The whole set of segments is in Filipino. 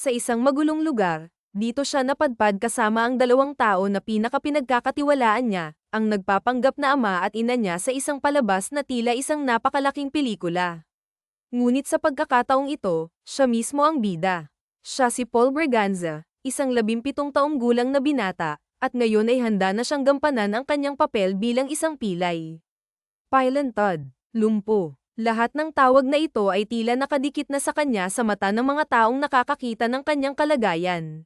Sa isang magulong lugar, dito siya napadpad kasama ang dalawang tao na pinakapinagkakatiwalaan niya, ang nagpapanggap na ama at ina niya sa isang palabas na tila isang napakalaking pelikula. Ngunit sa pagkakataong ito, siya mismo ang bida. Siya si Paul Braganza, isang 17 taong gulang na binata, at ngayon ay handa na siyang gampanan ang kanyang papel bilang isang pilay. Pilantod, lumpo. Lahat ng tawag na ito ay tila nakadikit na sa kanya sa mata ng mga taong nakakakita ng kanyang kalagayan.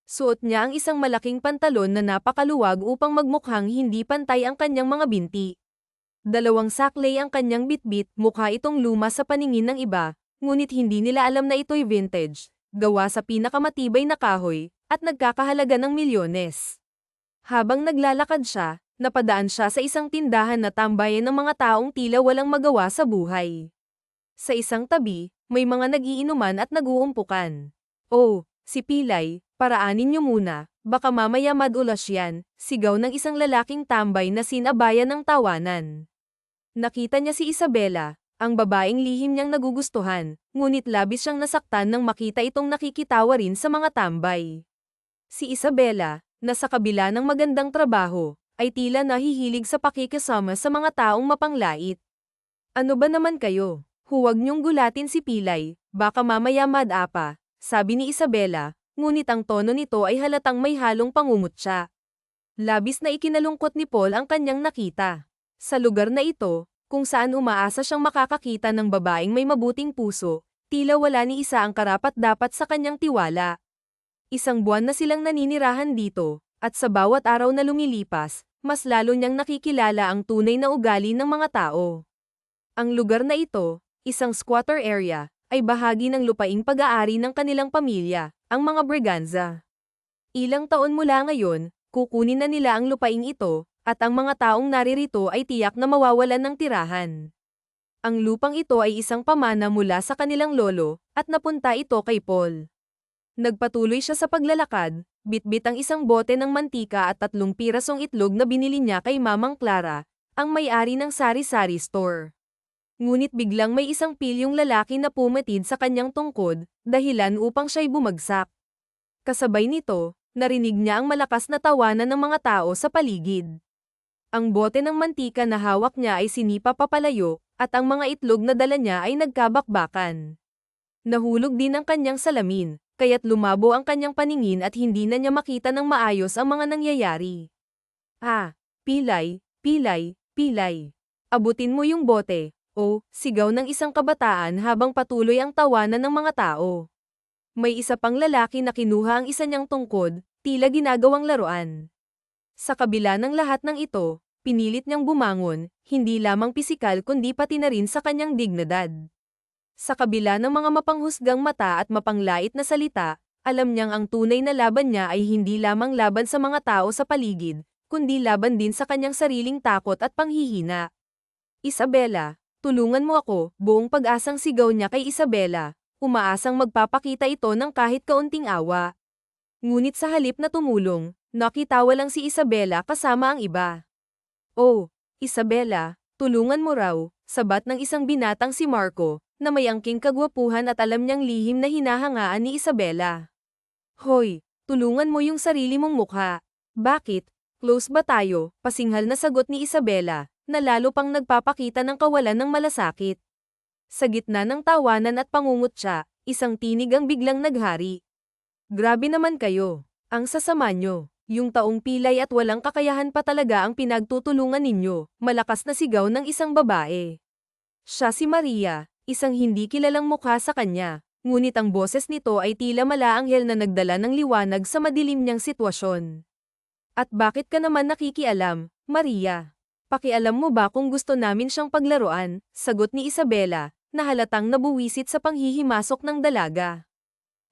Suot niya ang isang malaking pantalon na napakaluwag upang magmukhang hindi pantay ang kanyang mga binti. Dalawang saklay ang kanyang bitbit, mukha itong luma sa paningin ng iba, ngunit hindi nila alam na ito'y vintage, gawa sa pinakamatibay na kahoy, at nagkakahalaga ng milyones. Habang naglalakad siya, napadaan siya sa isang tindahan na tambayan ng mga taong tila walang magawa sa buhay. Sa isang tabi, may mga nagiinuman at naguumpukan. "Oh, si Pilay, paraanin niyo muna, baka mamaya madulas yan," sigaw ng isang lalaking tambay na sinabayan ng tawanan. Nakita niya si Isabela, ang babaeng lihim niyang nagugustuhan, ngunit labis siyang nasaktan nang makita itong nakikitawa rin sa mga tambay. Si Isabela, na sa kabila ng magandang trabaho, ay tila nahihilig sa pakikisama sa mga taong mapanglait. "Ano ba naman kayo? Huwag niyong gulatin si Pilay, baka mamaya madapa," sabi ni Isabela, ngunit ang tono nito ay halatang may halong pangungutya. Labis na ikinalungkot ni Paul ang kanyang nakita. Sa lugar na ito, kung saan umaasa siyang makakakita ng babaeng may mabuting puso, tila wala ni isa ang karapat-dapat sa kanyang tiwala. Isang buwan na silang naninirahan dito, at sa bawat araw na lumilipas, mas lalo niyang nakikilala ang tunay na ugali ng mga tao. Ang lugar na ito, isang squatter area, ay bahagi ng lupaing pag-aari ng kanilang pamilya, ang mga Braganza. Ilang taon mula ngayon, kukunin na nila ang lupaing ito, at ang mga taong naririto ay tiyak na mawawalan ng tirahan. Ang lupang ito ay isang pamana mula sa kanilang lolo, at napunta ito kay Paul. Nagpatuloy siya sa paglalakad, bitbit ang isang bote ng mantika at 3 pirasong itlog na binili niya kay Mamang Clara, ang may-ari ng sari-sari store. Ngunit biglang may isang pilyong lalaki na pumatid sa kanyang tungkod, dahilan upang siya'y bumagsak. Kasabay nito, narinig niya ang malakas na tawanan ng mga tao sa paligid. Ang bote ng mantika na hawak niya ay sinipa papalayo, at ang mga itlog na dala niya ay nagkabakbakan. Nahulog din ang kanyang salamin, kaya't lumabo ang kanyang paningin at hindi na niya makita ng maayos ang mga nangyayari. "Ah, Pilay, Pilay, Pilay. Abutin mo yung bote," o, sigaw ng isang kabataan habang patuloy ang tawanan ng mga tao. May isa pang lalaki na kinuha ang isa niyang tungkod, tila ginagawang laruan. Sa kabila ng lahat ng ito, pinilit niyang bumangon, hindi lamang pisikal kundi pati na rin sa kanyang dignidad. Sa kabila ng mga mapanghusgang mata at mapanglait na salita, alam niyang ang tunay na laban niya ay hindi lamang laban sa mga tao sa paligid, kundi laban din sa kanyang sariling takot at panghihina. "Isabela, tulungan mo ako," buong pag-asang sigaw niya kay Isabela, umaasang magpapakita ito ng kahit kaunting awa. Ngunit sa halip na tumulong, nakitawa lang si Isabela kasama ang iba. "Oh, Isabela, tulungan mo raw," sabat ng isang binatang si Marco, na may angking kagwapuhan at alam niyang lihim na hinahangaan ni Isabela. "Hoy, tulungan mo yung sarili mong mukha." "Bakit? Close ba tayo?" pasinghal na sagot ni Isabela, na lalo pang nagpapakita ng kawalan ng malasakit. Sa gitna ng tawanan at pangungutya, isang tinig ang biglang naghari. "Grabe naman kayo. Ang sasama nyo. Yung taong pilay at walang kakayahan pa talaga ang pinagtutulungan ninyo," malakas na sigaw ng isang babae. Siya si Maria, isang hindi kilalang mukha sa kanya, ngunit ang boses nito ay tila malaanghel na nagdala ng liwanag sa madilim niyang sitwasyon. "At bakit ka naman nakikialam, Maria? Pakialam mo ba kung gusto namin siyang paglaruan?" sagot ni Isabela, na halatang nabuwisit sa panghihimasok ng dalaga.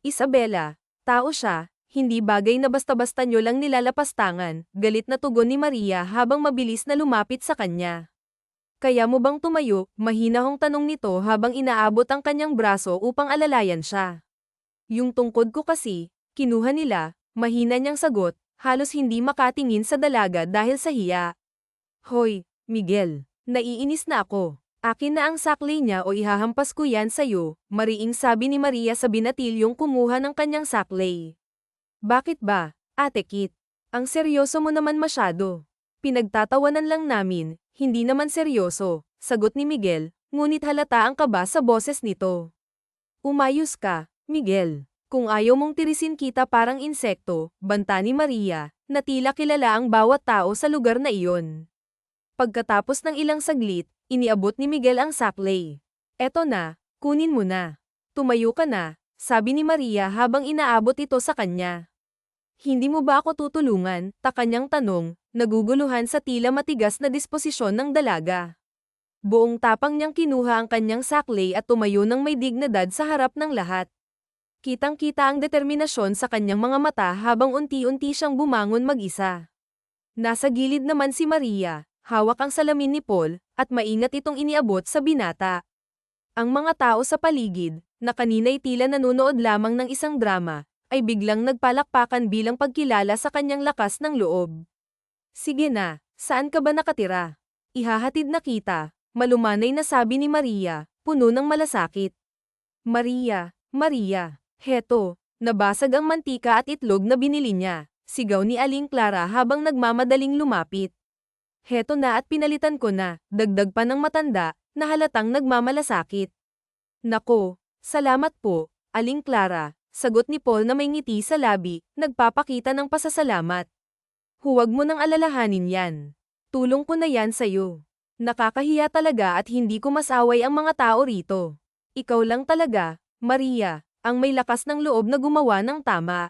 "Isabela, tao siya, hindi bagay na basta-basta nyo lang nilalapastangan," galit na tugon ni Maria habang mabilis na lumapit sa kanya. "Kaya mo bang tumayo?" mahinahong tanong nito habang inaabot ang kanyang braso upang alalayan siya. "Yung tungkod ko kasi, kinuha nila," mahina niyang sagot, halos hindi makatingin sa dalaga dahil sa hiya. "Hoy, Miguel, naiinis na ako. Akin na ang saklay niya o ihahampas ko yan sa'yo, mariing sabi ni Maria sa binatilyong kumuha ng kanyang saklay. Bakit ba, Ate Kit? Ang seryoso mo naman masyado. Pinagtatawanan lang namin, hindi naman seryoso, sagot ni Miguel, ngunit halata ang kaba sa boses nito. Umayos ka, Miguel. Kung ayaw mong tirisin kita parang insekto, banta ni Maria, na tila kilala ang bawat tao sa lugar na iyon. Pagkatapos ng ilang saglit, iniabot ni Miguel ang saklay. Eto na, kunin mo na. Tumayo ka na, sabi ni Maria habang inaabot ito sa kanya. Hindi mo ba ako tutulungan? Kanyang tanong, naguguluhan sa tila matigas na disposisyon ng dalaga. Buong tapang niyang kinuha ang kanyang saklay at tumayo ng may dignidad sa harap ng lahat. Kitang-kita ang determinasyon sa kanyang mga mata habang unti-unti siyang bumangon mag-isa. Nasa gilid naman si Maria, hawak ang salamin ni Paul, at maingat itong iniabot sa binata. Ang mga tao sa paligid, na kanina'y tila nanonood lamang ng isang drama, ay biglang nagpalakpakan bilang pagkilala sa kanyang lakas ng loob. Sige na, saan ka ba nakatira? Ihahatid na kita, malumanay na sabi ni Maria, puno ng malasakit. Maria, heto, nabasag ang mantika at itlog na binili niya, sigaw ni Aling Clara habang nagmamadaling lumapit. Heto na at pinalitan ko na, dagdag pa ng matanda, na halatang nagmamalasakit. Nako, salamat po, Aling Clara. Sagot ni Paul na may ngiti sa labi, nagpapakita ng pasasalamat. Huwag mo nang alalahanin yan. Tulong ko na yan sa'yo. Nakakahiya talaga at hindi ko masaway ang mga tao rito. Ikaw lang talaga, Maria, ang may lakas ng loob na gumawa ng tama.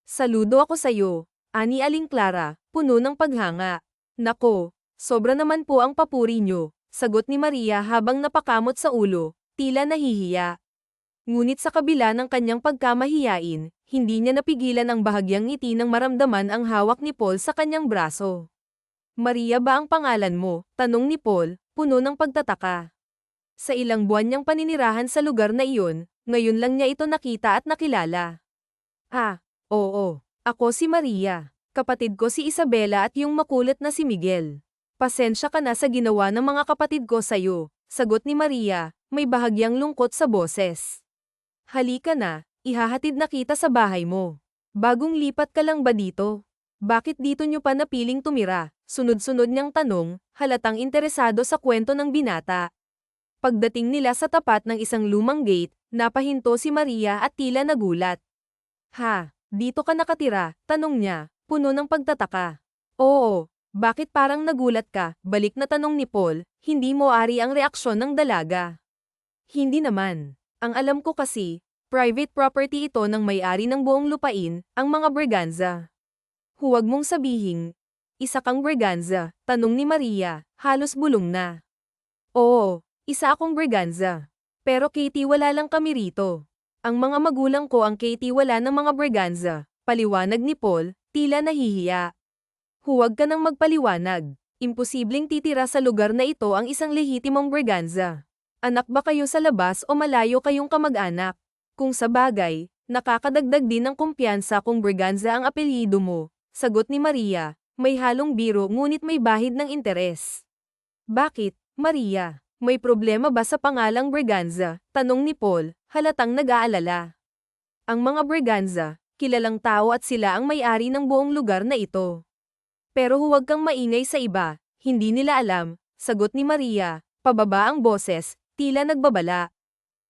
Saludo ako sa'yo, ani Aling Clara, puno ng paghanga. Nako, sobra naman po ang papuri niyo, sagot ni Maria habang napakamot sa ulo, tila nahihiya. Ngunit sa kabila ng kanyang pagkamahiyain, hindi niya napigilan ang bahagyang ngiti nang maramdaman ang hawak ni Paul sa kanyang braso. Maria ba ang pangalan mo? Tanong ni Paul, puno ng pagtataka. Sa ilang buwan niyang paninirahan sa lugar na iyon, ngayon lang niya ito nakita at nakilala. Oo, ako si Maria. Kapatid ko si Isabela at yung makulit na si Miguel. Pasensya ka na sa ginawa ng mga kapatid ko sa'yo, sagot ni Maria, may bahagyang lungkot sa boses. Halika na, ihahatid na kita sa bahay mo. Bagong lipat ka lang ba dito? Bakit dito nyo pa napiling tumira? Sunod-sunod niyang tanong, halatang interesado sa kwento ng binata. Pagdating nila sa tapat ng isang lumang gate, napahinto si Maria at tila nagulat. Dito ka nakatira? Tanong niya, puno ng pagtataka. Oo, bakit parang nagulat ka? Balik na tanong ni Paul, hindi mo ari ang reaksyon ng dalaga. Hindi naman. Ang alam ko kasi, private property ito ng may-ari ng buong lupain, ang mga Braganza. Huwag mong sabihing, isa kang Braganza, tanong ni Maria, halos bulong na. Oo, isa akong Braganza. Pero Katie wala lang kami rito. Ang mga magulang ko ang Katie wala ng mga Braganza, paliwanag ni Paul, tila nahihiya. Huwag ka nang magpaliwanag. Imposibleng titira sa lugar na ito ang isang lehitimong Braganza. Anak ba kayo sa labas o malayo kayong kamag-anak? Kung sa bagay, nakakadagdag din ng kumpiyansa kung Braganza ang apelyido mo, sagot ni Maria, may halong biro ngunit may bahid ng interes. Bakit, Maria? May problema ba sa pangalang Braganza? Tanong ni Paul, halatang nag-aalala. Ang mga Braganza, kilalang tao at sila ang may-ari ng buong lugar na ito. Pero huwag kang maingay sa iba, hindi nila alam, sagot ni Maria, pababa ang boses, tila nagbabala.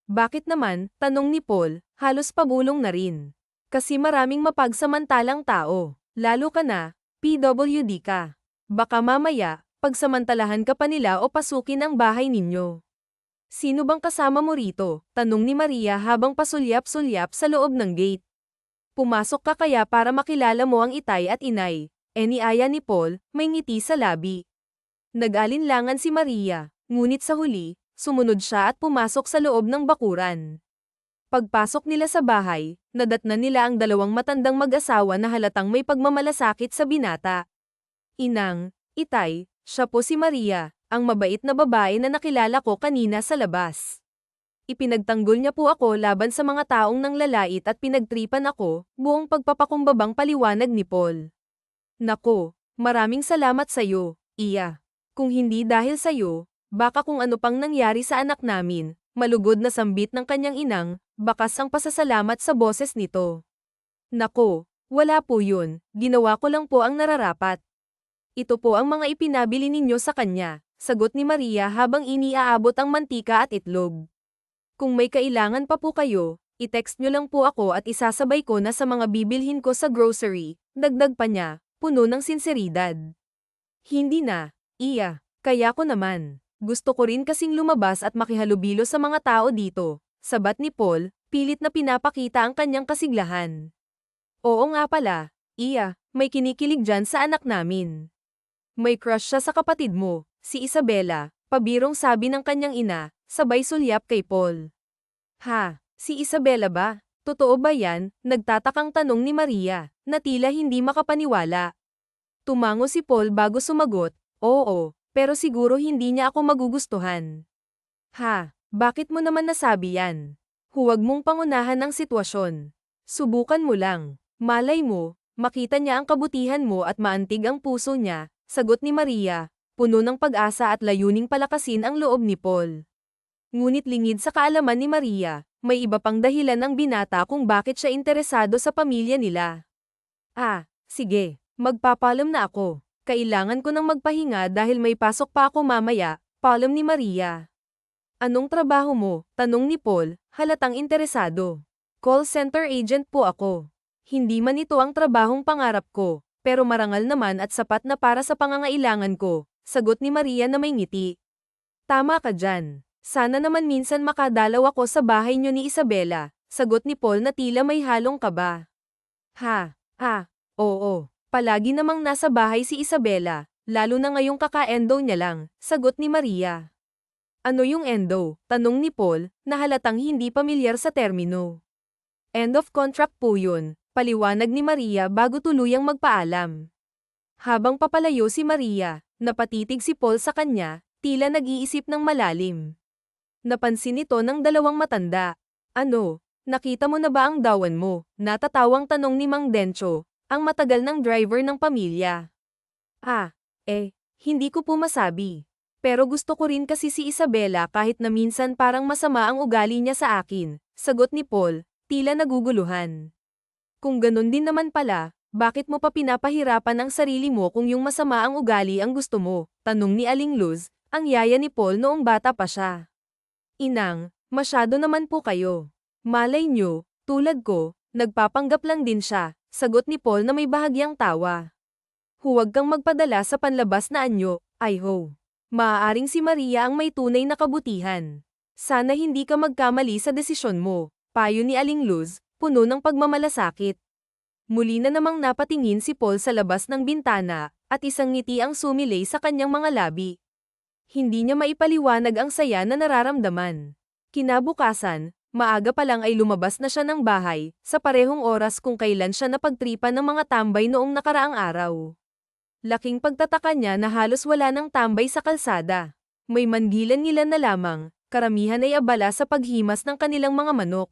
Bakit naman? Tanong ni Paul, halos pabulong na rin. Kasi maraming mapagsamantalang tao, lalo ka na, PWD ka. Baka mamaya, pagsamantalahan ka pa nila o pasukin ang bahay ninyo. Sino bang kasama mo rito? Tanong ni Maria habang pasulyap-sulyap sa loob ng gate. Pumasok ka kaya para makilala mo ang itay at inay, niaya ni Paul, may ngiti sa labi. Nag-alinlangan si Maria, ngunit sa huli, sumunod siya at pumasok sa loob ng bakuran. Pagpasok nila sa bahay, nadatnan nila ang dalawang matandang mag-asawa na halatang may pagmamalasakit sa binata. Inang, itay, siya po si Maria, ang mabait na babae na nakilala ko kanina sa labas. Ipinagtanggol niya po ako laban sa mga taong nanglalait at pinagtripan ako, buong pagpapakumbabang paliwanag ni Paul. Nako, maraming salamat sa'yo, Iya. Kung hindi dahil sa'yo, Baka kung ano pang nangyari sa anak namin, malugod na sambit ng kanyang inang, bakas ang pasasalamat sa boses nito. Nako, wala po yun, ginawa ko lang po ang nararapat. Ito po ang mga ipinabili ninyo sa kanya, sagot ni Maria habang iniaabot ang mantika at itlog. Kung may kailangan pa po kayo, i-text nyo lang po ako at isasabay ko na sa mga bibilhin ko sa grocery, dagdag pa niya, puno ng sinseridad. Hindi na, iya, kaya ko naman. Gusto ko rin kasing lumabas at makihalubilo sa mga tao dito, sabat ni Paul, pilit na pinapakita ang kanyang kasiglahan. Oo nga pala, iya, may kinikilig dyan sa anak namin. May crush siya sa kapatid mo, si Isabela, pabirong sabi ng kanyang ina, sabay sulyap kay Paul. Ha, si Isabela ba? Totoo ba yan? Nagtatakang tanong ni Maria, na tila hindi makapaniwala. Tumango si Paul bago sumagot, oo, pero siguro hindi niya ako magugustuhan. Ha, bakit mo naman nasabi yan? Huwag mong pangunahan ang sitwasyon. Subukan mo lang. Malay mo, makita niya ang kabutihan mo at maantig ang puso niya, sagot ni Maria, puno ng pag-asa at layuning palakasin ang loob ni Paul. Ngunit lingid sa kaalaman ni Maria, may iba pang dahilan ang binata kung bakit siya interesado sa pamilya nila. Ah, sige, magpapalam na ako. Kailangan ko nang magpahinga dahil may pasok pa ako mamaya, palam ni Maria. Anong trabaho mo? Tanong ni Paul, halatang interesado. Call center agent po ako. Hindi man ito ang trabahong pangarap ko, pero marangal naman at sapat na para sa pangangailangan ko, sagot ni Maria na may ngiti. Tama ka dyan. Sana naman minsan makadalaw ako sa bahay niyo ni Isabela, sagot ni Paul na tila may halong kaba. Oo. Palagi namang nasa bahay si Isabela, lalo na ngayong kaka-endo niya lang, sagot ni Maria. Ano yung endo? Tanong ni Paul, na halatang hindi pamilyar sa termino. End of contract po yun, paliwanag ni Maria bago tuluyang magpaalam. Habang papalayo si Maria, napatitig si Paul sa kanya, tila nag-iisip ng malalim. Napansin ito ng dalawang matanda. Ano, nakita mo na ba ang dawan mo? Natatawang tanong ni Mang Dencho, ang matagal ng driver ng pamilya. Hindi ko po masabi. Pero gusto ko rin kasi si Isabela kahit na minsan parang masama ang ugali niya sa akin, sagot ni Paul, tila naguguluhan. Kung ganun din naman pala, bakit mo pa pinapahirapan ang sarili mo kung yung masama ang ugali ang gusto mo? Tanong ni Aling Luz, ang yaya ni Paul noong bata pa siya. Inang, masyado naman po kayo. Malay nyo, tulad ko, nagpapanggap lang din siya, sagot ni Paul na may bahagyang tawa. Huwag kang magpadala sa panlabas na anyo, I ho. Maaaring si Maria ang may tunay na kabutihan. Sana hindi ka magkamali sa desisyon mo, payo ni Aling Luz, puno ng pagmamalasakit. Muli na namang napatingin si Paul sa labas ng bintana, at isang ngiti ang sumilay sa kanyang mga labi. Hindi niya maipaliwanag ang saya na nararamdaman. Kinabukasan, maaga pa lang ay lumabas na siya ng bahay, sa parehong oras kung kailan siya napagtripan ng mga tambay noong nakaraang araw. Laking pagtataka niya na halos wala ng tambay sa kalsada. May mangilan-ngilan na lamang, karamihan ay abala sa paghimas ng kanilang mga manok.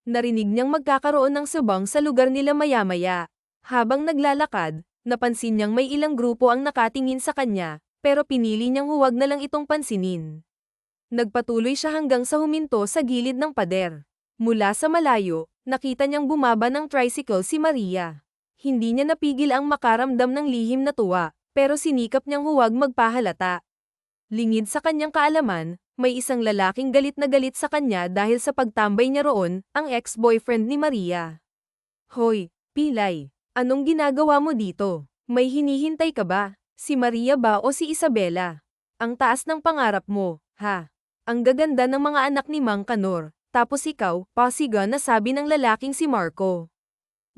Narinig niyang magkakaroon ng subang sa lugar nila maya-maya. Habang naglalakad, napansin niyang may ilang grupo ang nakatingin sa kanya, pero pinili niyang huwag na lang itong pansinin. Nagpatuloy siya hanggang sa huminto sa gilid ng pader. Mula sa malayo, nakita niyang bumaba ng tricycle si Maria. Hindi niya napigil ang makaramdam ng lihim na tuwa, pero sinikap niyang huwag magpahalata. Lingid sa kanyang kaalaman, may isang lalaking galit na galit sa kanya dahil sa pagtambay niya roon, ang ex-boyfriend ni Maria. Hoy, Pilay, anong ginagawa mo dito? May hinihintay ka ba? Si Maria ba o si Isabela? Ang taas ng pangarap mo, ha? Ang gaganda ng mga anak ni Mang Kanor, tapos ikaw, pasiga na sabi ng lalaking si Marco.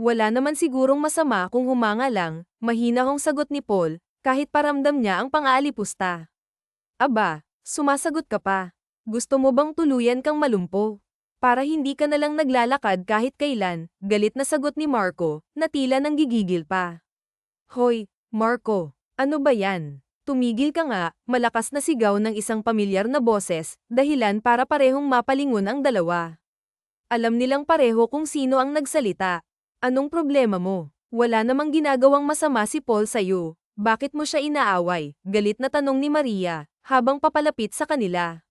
Wala naman sigurong masama kung humanga lang, mahina hong sagot ni Paul, kahit paramdam niya ang pang-aalipusta. Aba, sumasagot ka pa. Gusto mo bang tuluyan kang malumpo? Para hindi ka nalang naglalakad kahit kailan, galit na sagot ni Marco, na tila nanggigigil pa. Hoy, Marco, ano ba yan? Tumigil ka nga, malakas na sigaw ng isang pamilyar na boses, dahilan para parehong mapalingon ang dalawa. Alam nilang pareho kung sino ang nagsalita. Anong problema mo? Wala namang ginagawang masama si Paul sa'yo. Bakit mo siya inaaway? Galit na tanong ni Maria, habang papalapit sa kanila.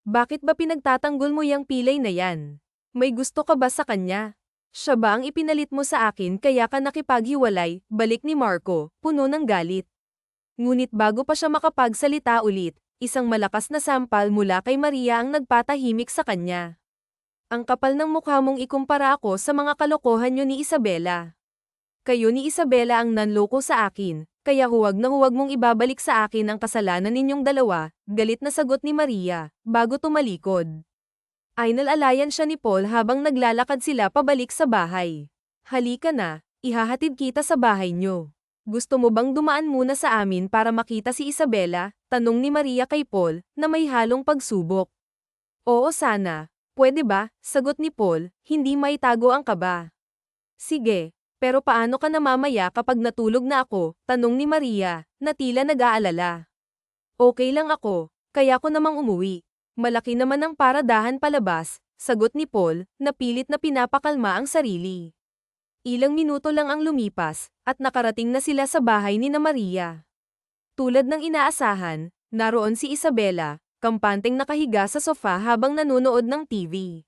Bakit ba pinagtatanggol mo yang pilay na yan? May gusto ka ba sa kanya? Siya ba ang ipinalit mo sa akin kaya ka nakipaghiwalay? Balik ni Marco, puno ng galit. Ngunit bago pa siya makapagsalita ulit, isang malakas na sampal mula kay Maria ang nagpatahimik sa kanya. Ang kapal ng mukha mong ikumpara ako sa mga kalokohan niyo ni Isabela. Kayo ni Isabela ang nanloko sa akin, kaya huwag na huwag mong ibabalik sa akin ang kasalanan ninyong dalawa, galit na sagot ni Maria, bago tumalikod. Ay nalalayan siya ni Paul habang naglalakad sila pabalik sa bahay. Halika na, ihahatid kita sa bahay niyo. Gusto mo bang dumaan muna sa amin para makita si Isabela? Tanong ni Maria kay Paul, na may halong pagsubok. Oo sana, pwede ba? Sagot ni Paul, hindi maitago ang kaba. Sige. Pero paano ka na mamaya kapag natulog na ako? Tanong ni Maria, na tila nag-aalala. Okay lang ako, kaya ko namang umuwi. Malaki naman ang paradahan palabas, sagot ni Paul, na pilit na pinapakalma ang sarili. Ilang minuto lang ang lumipas, at nakarating na sila sa bahay ni na Maria. Tulad ng inaasahan, naroon si Isabela, kampanteng nakahiga sa sofa habang nanonood ng TV.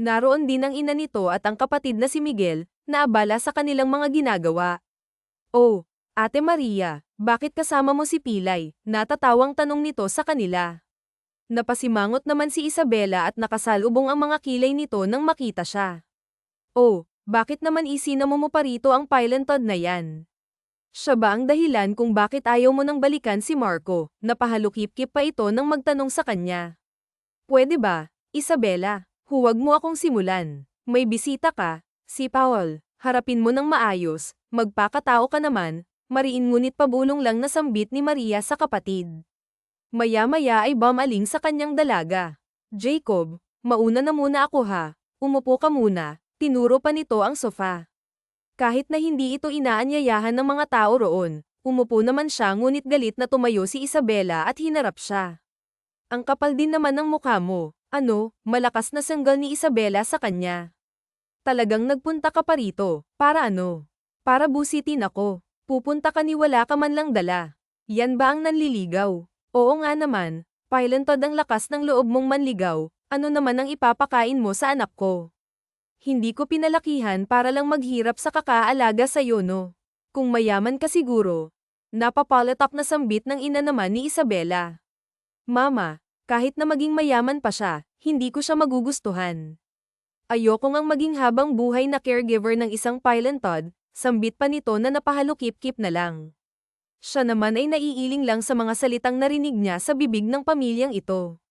Naroon din ang ina nito at ang kapatid na si Miguel, na abala sa kanilang mga ginagawa. Oh, Ate Maria, bakit kasama mo si Pilay? Natatawang tanong nito sa kanila. Napasimangot naman si Isabela at nakasalubong ang mga kilay nito nang makita siya. Oh, bakit naman isinamo mo pa rito ang Pylantod na yan? Siya ba ang dahilan kung bakit ayaw mo nang balikan si Marco? Napahalukip-kip pa ito nang magtanong sa kanya. Pwede ba, Isabela? Huwag mo akong simulan. May bisita ka. Si Paul, harapin mo ng maayos, magpakatao ka naman, mariin ngunit pabulong lang na sambit ni Maria sa kapatid. Maya-maya ay bumaling sa kanyang dalaga. Jacob, mauna na muna ako ha, umupo ka muna, tinuro pa nito ang sofa. Kahit na hindi ito inaanyayahan ng mga tao roon, umupo naman siya ngunit galit na tumayo si Isabela at hinarap siya. Ang kapal din naman ng mukha mo, ano, malakas na sanggal ni Isabela sa kanya. Talagang nagpunta ka pa rito, para ano? Para busitin ako. Pupunta ka ni wala ka man lang dala. Yan ba ang nanliligaw? Oo nga naman, Pylantod ang lakas ng loob mong manligaw, ano naman ang ipapakain mo sa anak ko? Hindi ko pinalakihan para lang maghirap sa kakaalaga sa'yo no. Kung mayaman ka siguro. Napapalatak na sambit ng ina naman ni Isabela. Mama, kahit na maging mayaman pa siya, hindi ko siya magugustuhan. Ayoko ngang maging habang buhay na caregiver ng isang Pylantod, sambit pa nito na napahalukip-kip na lang. Siya naman ay naiiling lang sa mga salitang narinig niya sa bibig ng pamilyang ito.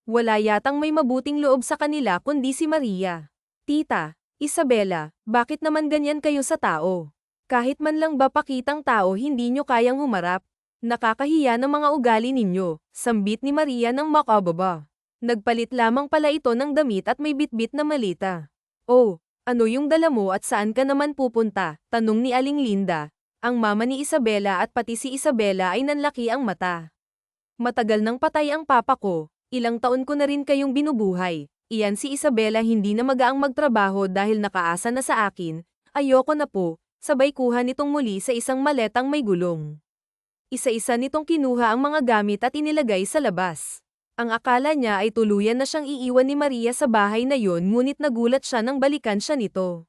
Wala yatang may mabuting loob sa kanila kundi si Maria. Tita, Isabela, bakit naman ganyan kayo sa tao? Kahit man lang ba pakitang tao hindi nyo kayang humarap? Nakakahiya ng mga ugali ninyo, sambit ni Maria ng makababa. Nagpalit lamang pala ito ng damit at may bitbit na malita. Oh, ano yung dala mo at saan ka naman pupunta? Tanong ni Aling Linda. Ang mama ni Isabela at pati si Isabela ay nanlaki ang mata. Matagal nang patay ang papa ko, ilang taon ko na rin kayong binubuhay. Iyan si Isabela hindi na magaang magtrabaho dahil nakaasa na sa akin. Ayoko na po, sabay kuha nitong muli sa isang maletang may gulong. Isa-isa nitong kinuha ang mga gamit at inilagay sa labas. Ang akala niya ay tuluyan na siyang iiwan ni Maria sa bahay na yon ngunit nagulat siya nang balikan siya nito.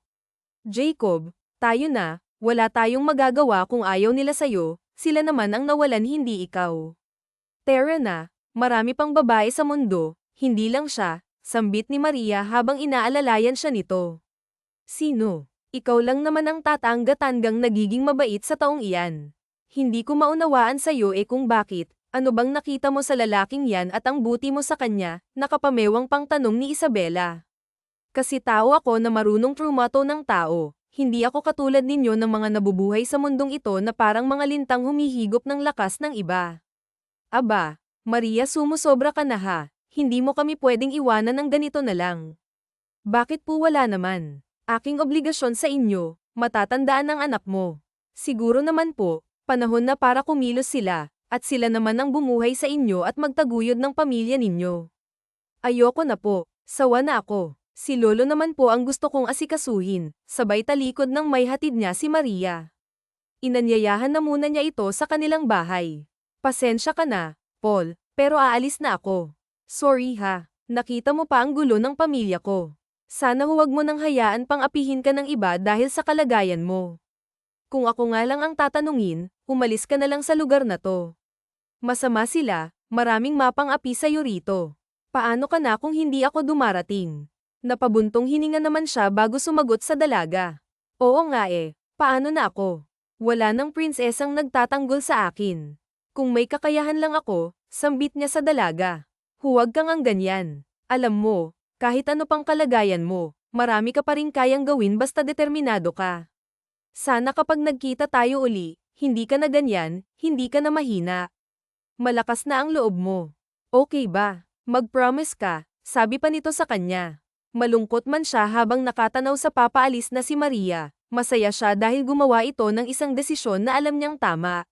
Jacob, tayo na, wala tayong magagawa kung ayaw nila sayo, sila naman ang nawalan hindi ikaw. Tara na, marami pang babae sa mundo, hindi lang siya, sambit ni Maria habang inaalalayan siya nito. Sino? Ikaw lang naman ang tatangga-tanggang nagiging mabait sa taong iyan. Hindi ko maunawaan sayo kung bakit. Ano bang nakita mo sa lalaking yan at ang buti mo sa kanya? Nakapamewang pang tanong ni Isabela. Kasi tao ako na marunong trumato ng tao. Hindi ako katulad ninyo ng mga nabubuhay sa mundong ito na parang mga lintang humihigop ng lakas ng iba. Aba, Maria sumusobra ka na ha. Hindi mo kami pwedeng iwanan ng ganito na lang. Bakit po wala naman? Aking obligasyon sa inyo, matatandaan ng anak mo. Siguro naman po, panahon na para kumilos sila. At sila naman ang bumuhay sa inyo at magtaguyod ng pamilya ninyo. Ayoko na po, sawa na ako. Si Lolo naman po ang gusto kong asikasuhin, sabay talikod ng may hatid niya si Maria. Inanyayahan na muna niya ito sa kanilang bahay. Pasensya ka na, Paul, pero aalis na ako. Sorry ha, nakita mo pa ang gulo ng pamilya ko. Sana huwag mo nang hayaan pang apihin ka ng iba dahil sa kalagayan mo. Kung ako nga lang ang tatanungin, umalis ka na lang sa lugar na to. Masama sila, maraming mapang-api sa'yo rito. Paano ka na kung hindi ako dumarating? Napabuntong hininga naman siya bago sumagot sa dalaga. Oo nga paano na ako? Wala nang prinsesang nagtatanggol sa akin. Kung may kakayahan lang ako, sambit niya sa dalaga. Huwag kang ang ganyan. Alam mo, kahit ano pang kalagayan mo, marami ka pa rin kayang gawin basta determinado ka. Sana kapag nagkita tayo uli, hindi ka na ganyan, hindi ka na mahina. Malakas na ang loob mo. Okay ba? Mag-promise ka, sabi pa nito sa kanya. Malungkot man siya habang nakatanaw sa papaalis na si Maria, masaya siya dahil gumawa ito ng isang desisyon na alam niyang tama.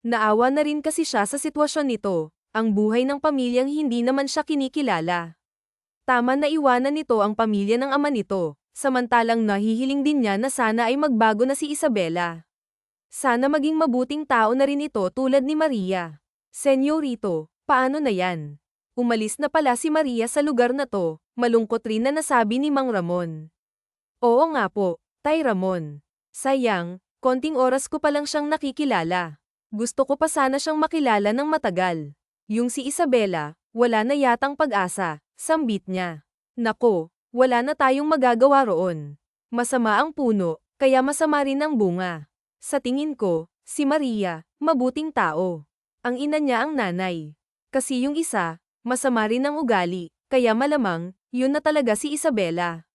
Naawa na rin kasi siya sa sitwasyon nito, ang buhay ng pamilyang hindi naman siya kinikilala. Tama na iwanan nito ang pamilya ng ama nito, samantalang nahihiling din niya na sana ay magbago na si Isabela. Sana maging mabuting tao na rin ito tulad ni Maria. Senyorito, paano na yan? Umalis na pala si Maria sa lugar na to, malungkot rin na nasabi ni Mang Ramon. Oo nga po, Tay Ramon. Sayang, konting oras ko pa lang siyang nakikilala. Gusto ko pa sana siyang makilala ng matagal. Yung si Isabela, wala na yatang pag-asa, sambit niya. Nako, wala na tayong magagawa roon. Masama ang puno, kaya masama rin ang bunga. Sa tingin ko, si Maria, mabuting tao. Ang ina niya ang nanay. Kasi yung isa, masama rin ang ugali, kaya malamang, yun na talaga si Isabela.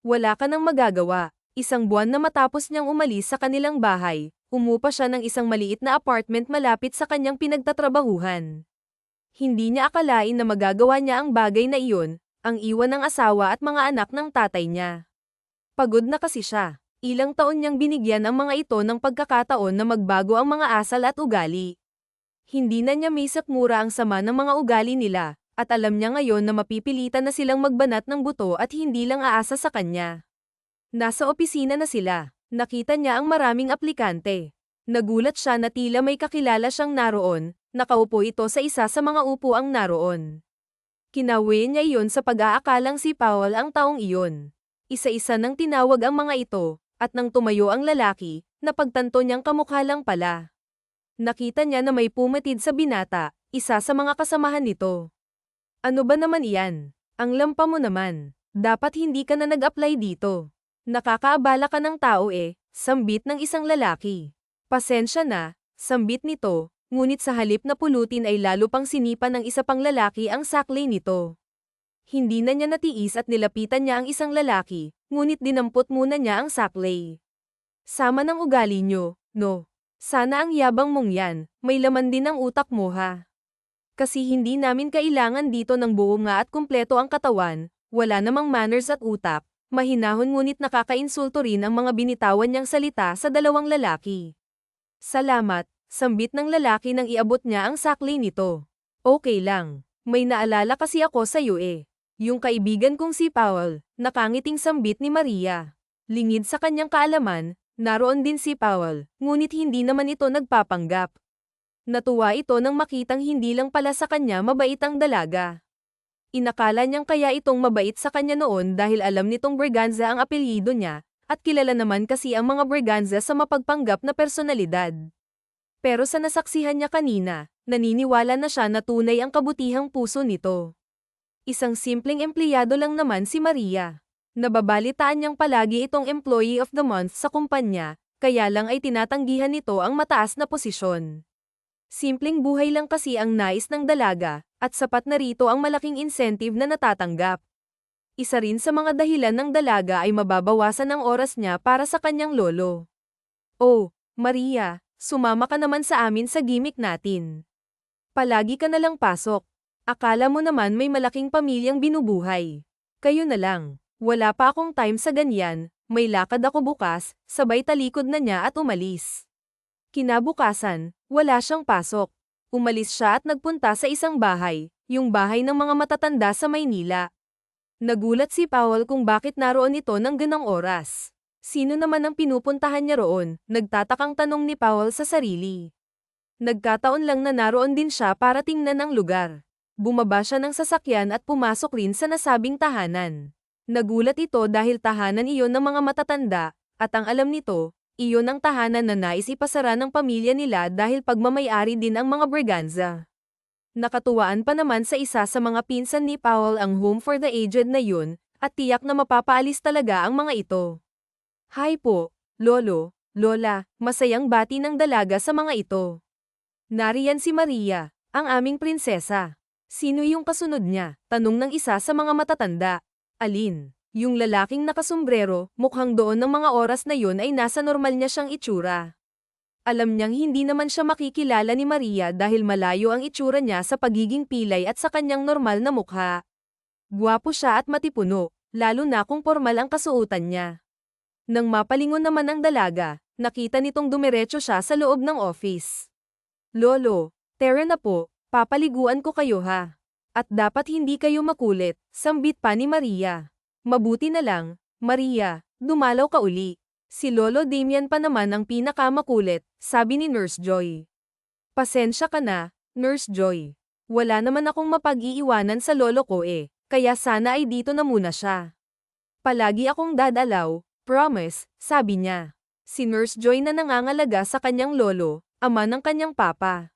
Wala ka nang magagawa. Isang buwan na matapos niyang umalis sa kanilang bahay, umupa siya ng isang maliit na apartment malapit sa kanyang pinagtatrabahuhan. Hindi niya akalain na magagawa niya ang bagay na iyon, ang iwan ng asawa at mga anak ng tatay niya. Pagod na kasi siya. Ilang taon niyang binigyan ang mga ito ng pagkakataon na magbago ang mga asal at ugali. Hindi na niya may sakmura ang sama ng mga ugali nila, at alam niya ngayon na mapipilitan na silang magbanat ng buto at hindi lang aasa sa kanya. Nasa opisina na sila. Nakita niya ang maraming aplikante. Nagulat siya na tila may kakilala siyang naroon, nakaupo ito sa isa sa mga upuang naroon. Kinawi niya iyon sa pag-aakalang si Paul ang taong iyon. Isa-isa nang tinawag ang mga ito, at nang tumayo ang lalaki, napagtanto niyang kamukha lang pala. Nakita niya na may pumatid sa binata, isa sa mga kasamahan nito. Ano ba naman iyan? Ang lampa mo naman. Dapat hindi ka na nag-apply dito. Nakakaabala ka ng tao sambit ng isang lalaki. Pasensya na, sambit nito, ngunit sa halip na pulutin ay lalo pang sinipa ng isa pang lalaki ang saklay nito. Hindi na niya natiis at nilapitan niya ang isang lalaki, ngunit dinampot muna niya ang saklay. Sama ng ugali niyo, no? Sana ang yabang mong yan, may laman din ang utak mo ha. Kasi hindi namin kailangan dito ng buo nga at kumpleto ang katawan, wala namang manners at utak. Mahinahon ngunit nakakainsulto rin ang mga binitawan niyang salita sa dalawang lalaki. Salamat, sambit ng lalaki nang iabot niya ang saklay nito. Okay lang, may naalala kasi ako sa iyo Yung kaibigan kong si Paul, nakangiting sambit ni Maria. Lingid sa kanyang kaalaman, naroon din si Paul, ngunit hindi naman ito nagpapanggap. Natuwa ito nang makitang hindi lang pala sa kanya mabait ang dalaga. Inakala niyang kaya itong mabait sa kanya noon dahil alam nitong Braganza ang apelyido niya, at kilala naman kasi ang mga Braganza sa mapagpanggap na personalidad. Pero sa nasaksihan niya kanina, naniniwala na siya na tunay ang kabutihang puso nito. Isang simpleng empleyado lang naman si Maria. Nababalitaan niyang palagi itong Employee of the Month sa kumpanya, kaya lang ay tinatanggihan nito ang mataas na posisyon. Simpleng buhay lang kasi ang nais ng dalaga, at sapat na rito ang malaking incentive na natatanggap. Isa rin sa mga dahilan ng dalaga ay mababawasan ang oras niya para sa kanyang lolo. Oh, Maria, sumama ka naman sa amin sa gimmick natin. Palagi ka na lang pasok. Akala mo naman may malaking pamilyang binubuhay. Kayo na lang. Wala pa akong time sa ganyan, may lakad ako bukas, sabay talikod na niya at umalis. Kinabukasan, wala siyang pasok. Umalis siya at nagpunta sa isang bahay, yung bahay ng mga matatanda sa Maynila. Nagulat si Paul kung bakit naroon ito ng ganong oras. Sino naman ang pinupuntahan niya roon? Nagtatakang tanong ni Powell sa sarili. Nagkataon lang na naroon din siya para tingnan ang lugar. Bumaba siya ng sasakyan at pumasok rin sa nasabing tahanan. Nagulat ito dahil tahanan iyon ng mga matatanda, at ang alam nito, iyon ang tahanan na nais ipasara ng pamilya nila dahil pagmamay-ari din ang mga Braganza. Nakatuwaan pa naman sa isa sa mga pinsan ni Powell ang home for the aged na yun, at tiyak na mapapaalis talaga ang mga ito. Hi po, Lolo, Lola, masayang bati ng dalaga sa mga ito. Nariyan si Maria, ang aming prinsesa. Sino yung kasunod niya? Tanong ng isa sa mga matatanda. Alin? Yung lalaking nakasombrero, mukhang doon ng mga oras na yun ay nasa normal niya siyang itsura. Alam niyang hindi naman siya makikilala ni Maria dahil malayo ang itsura niya sa pagiging pilay at sa kanyang normal na mukha. Gwapo siya at matipuno, lalo na kung formal ang kasuotan niya. Nang mapalingon naman ang dalaga, nakita nitong dumiretso siya sa loob ng office. Lolo, tara na po, papaliguan ko kayo ha. At dapat hindi kayo makulit, sambit pa ni Maria. Mabuti na lang, Maria, dumalaw ka uli. Si Lolo Damian pa naman ang pinakamakulit, sabi ni Nurse Joy. Pasensya ka na, Nurse Joy. Wala naman akong mapag-iiwanan sa lolo ko kaya sana ay dito na muna siya. Palagi akong dadalaw, promise, sabi niya. Si Nurse Joy na nangangalaga sa kanyang lolo, ama ng kanyang papa.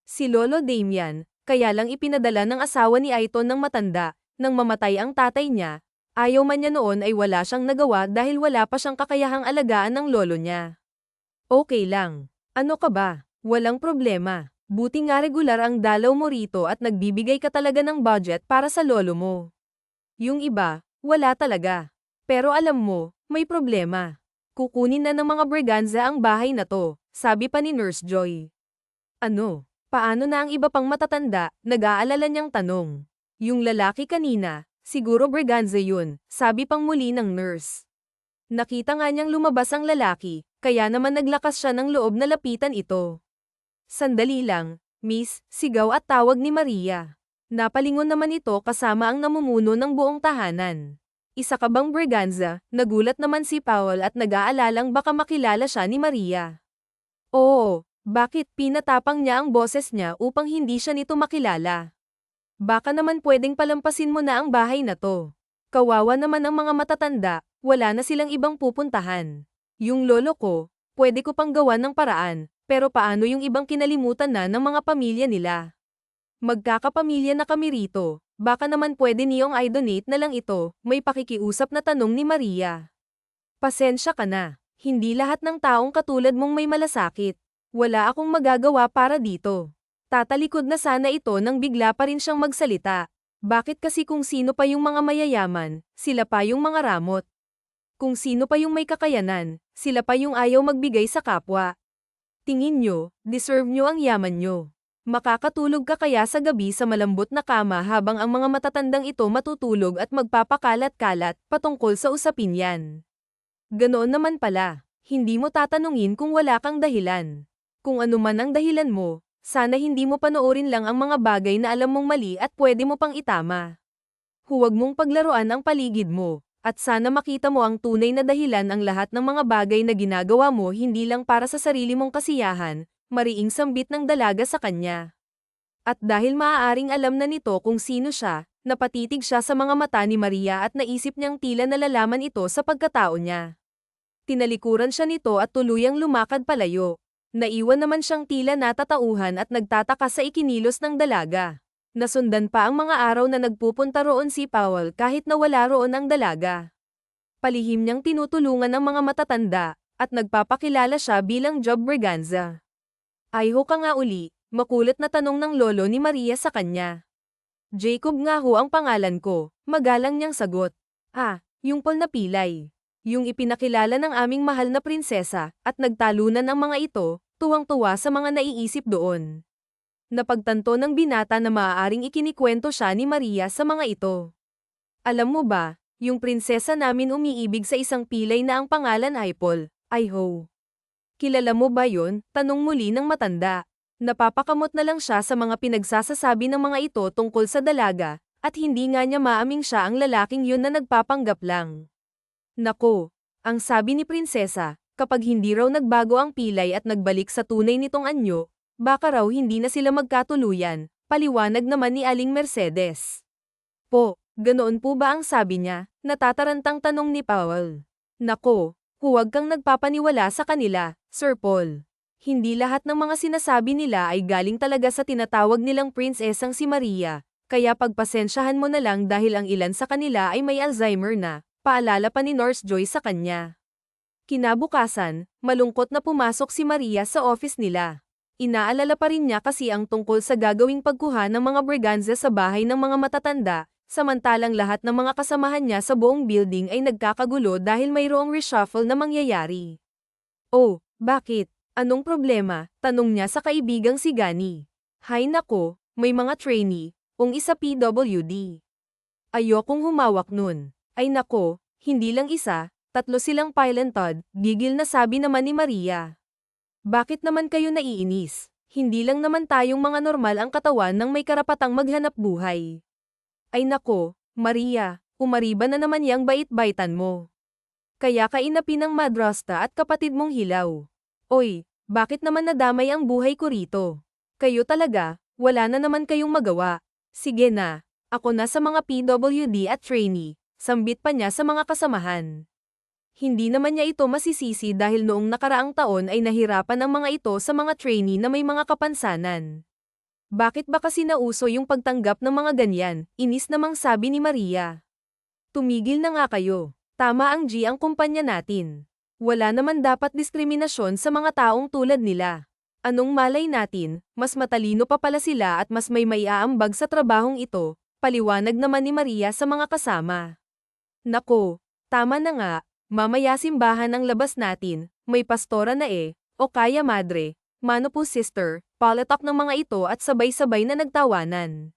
Si Lolo Damian, kaya lang ipinadala ng asawa ni Aiton ng matanda, nang mamatay ang tatay niya, ayaw man niya noon ay wala siyang nagawa dahil wala pa siyang kakayahang alagaan ng lolo niya. Okay lang. Ano ka ba? Walang problema. Buti nga regular ang dalaw mo rito at nagbibigay ka talaga ng budget para sa lolo mo. Yung iba, wala talaga. Pero alam mo, may problema. Kukunin na ng mga Braganza ang bahay na to, sabi pa ni Nurse Joy. Ano? Paano na ang iba pang matatanda? Nag-aalala niyang tanong. Yung lalaki kanina, siguro Braganza yun, sabi pang muli ng nurse. Nakita nga niyang lumabas ang lalaki, kaya naman naglakas siya ng loob na lapitan ito. Sandali lang, Miss, sigaw at tawag ni Maria. Napalingon naman ito kasama ang namumuno ng buong tahanan. Isa ka bang Braganza? Nagulat naman si Powell at nag-aalalang baka makilala siya ni Maria. Oo, bakit pinatapang niya ang boses niya upang hindi siya nito makilala? Baka naman pwedeng palampasin mo na ang bahay na to. Kawawa naman ang mga matatanda, wala na silang ibang pupuntahan. Yung lolo ko, pwede ko pang gawan ng paraan, pero paano yung ibang kinalimutan na ng mga pamilya nila? Magkakapamilya na kami rito, baka naman pwede niyong i-donate na lang ito, may pakikiusap na tanong ni Maria. Pasensya ka na, hindi lahat ng taong katulad mong may malasakit. Wala akong magagawa para dito. Tatalikod na sana ito nang bigla pa rin siyang magsalita. Bakit kasi kung sino pa yung mga mayayaman, sila pa yung mga ramot. Kung sino pa yung may kakayanan, sila pa yung ayaw magbigay sa kapwa. Tingin nyo, deserve nyo ang yaman nyo. Makakatulog ka kaya sa gabi sa malambot na kama habang ang mga matatandang ito matutulog at magpapakalat-kalat patungkol sa usapin yan. Ganoon naman pala, hindi mo tatanungin kung wala kang dahilan. Kung ano man ang dahilan mo, sana hindi mo panoorin lang ang mga bagay na alam mong mali at pwede mo pang itama. Huwag mong paglaruan ang paligid mo, at sana makita mo ang tunay na dahilan ang lahat ng mga bagay na ginagawa mo hindi lang para sa sarili mong kasiyahan, mariing sambit ng dalaga sa kanya. At dahil maaaring alam na nito kung sino siya, napatitig siya sa mga mata ni Maria at naisip niyang tila nalalaman ito sa pagkatao niya. Tinalikuran siya nito at tuluyang lumakad palayo. Naiwan naman siyang tila natatauhan at nagtataka sa ikinilos ng dalaga. Nasundan pa ang mga araw na nagpupunta roon si Powell kahit na wala roon ang dalaga. Palihim niyang tinutulungan ang mga matatanda, at nagpapakilala siya bilang Job Braganza. Ayho ka nga uli, makulit na tanong ng lolo ni Maria sa kanya. Jacob nga ho ang pangalan ko, magalang niyang sagot. Yung Paul na pilay. Yung ipinakilala ng aming mahal na prinsesa, at nagtalunan ang mga ito, tuwang-tuwa sa mga naiisip doon. Napagtanto ng binata na maaaring ikinikwento siya ni Maria sa mga ito. Alam mo ba, yung prinsesa namin umiibig sa isang pilay na ang pangalan ay Paul, Ayho. Kilala mo ba yun? Tanong muli ng matanda. Napapakamot na lang siya sa mga pinagsasasabi ng mga ito tungkol sa dalaga, at hindi nga niya maaming siya ang lalaking yun na nagpapanggap lang. Nako, Ang sabi ni Prinsesa, kapag hindi raw nagbago ang pilay at nagbalik sa tunay nitong anyo, baka raw hindi na sila magkatuluyan, paliwanag naman ni Aling Mercedes. Po, ganoon po ba ang sabi niya? Natatarantang tanong ni Powell. Nako, huwag kang nagpapaniwala sa kanila, Sir Paul. Hindi lahat ng mga sinasabi nila ay galing talaga sa tinatawag nilang prinsesang si Maria, kaya pagpasensyahan mo na lang dahil ang ilan sa kanila ay may Alzheimer na, paalala pa ni Nurse Joy sa kanya. Kinabukasan, malungkot na pumasok si Maria sa office nila. Inaalala pa rin niya kasi ang tungkol sa gagawing pagkuha ng mga briganza sa bahay ng mga matatanda, samantalang lahat ng mga kasamahan niya sa buong building ay nagkakagulo dahil mayroong reshuffle na mangyayari. Oh, bakit? Anong problema? Tanong niya sa kaibigang si Gani. Hay nako, may mga trainee, isa PWD. Ayokong humawak nun. Ay nako, hindi lang isa, 3 silang pilotod, gigil na sabi naman ni Maria. Bakit naman kayo naiinis? Hindi lang naman tayong mga normal ang katawan ng may karapatang maghanap buhay. Ay nako, Maria, umariba na naman yang bait-baitan mo. Kaya kainapin ng madrasta at kapatid mong hilaw. Oy, bakit naman nadamay ang buhay ko rito? Kayo talaga, wala na naman kayong magawa. Sige na, ako na sa mga PWD at trainee, sambit pa niya sa mga kasamahan. Hindi naman niya ito masisisi dahil noong nakaraang taon ay nahirapan ang mga ito sa mga trainee na may mga kapansanan. Bakit ba kasi nauso yung pagtanggap ng mga ganyan? Inis namang sabi ni Maria. Tumigil na nga kayo. Tama ang G ang kumpanya natin. Wala naman dapat diskriminasyon sa mga taong tulad nila. Anong malay natin, mas matalino pa pala sila at mas may maiaambag sa trabahong ito, paliwanag naman ni Maria sa mga kasama. Nako, tama na nga, mamaya simbahan ang labas natin, may pastora na o kaya madre, mano po sister, palatak ng mga ito at sabay-sabay na nagtawanan.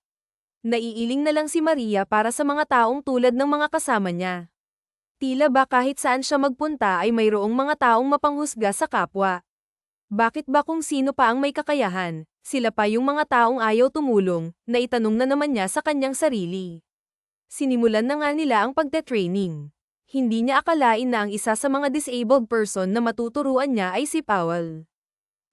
Naiiling na lang si Maria para sa mga taong tulad ng mga kasama niya. Tila ba kahit saan siya magpunta ay mayroong mga taong mapanghusga sa kapwa. Bakit ba kung sino pa ang may kakayahan, sila pa yung mga taong ayaw tumulong, na itanong na naman niya sa kanyang sarili. Sinimulan na nga nila ang pagte-training. Hindi niya akalain na ang isa sa mga disabled person na matuturuan niya ay si Powell.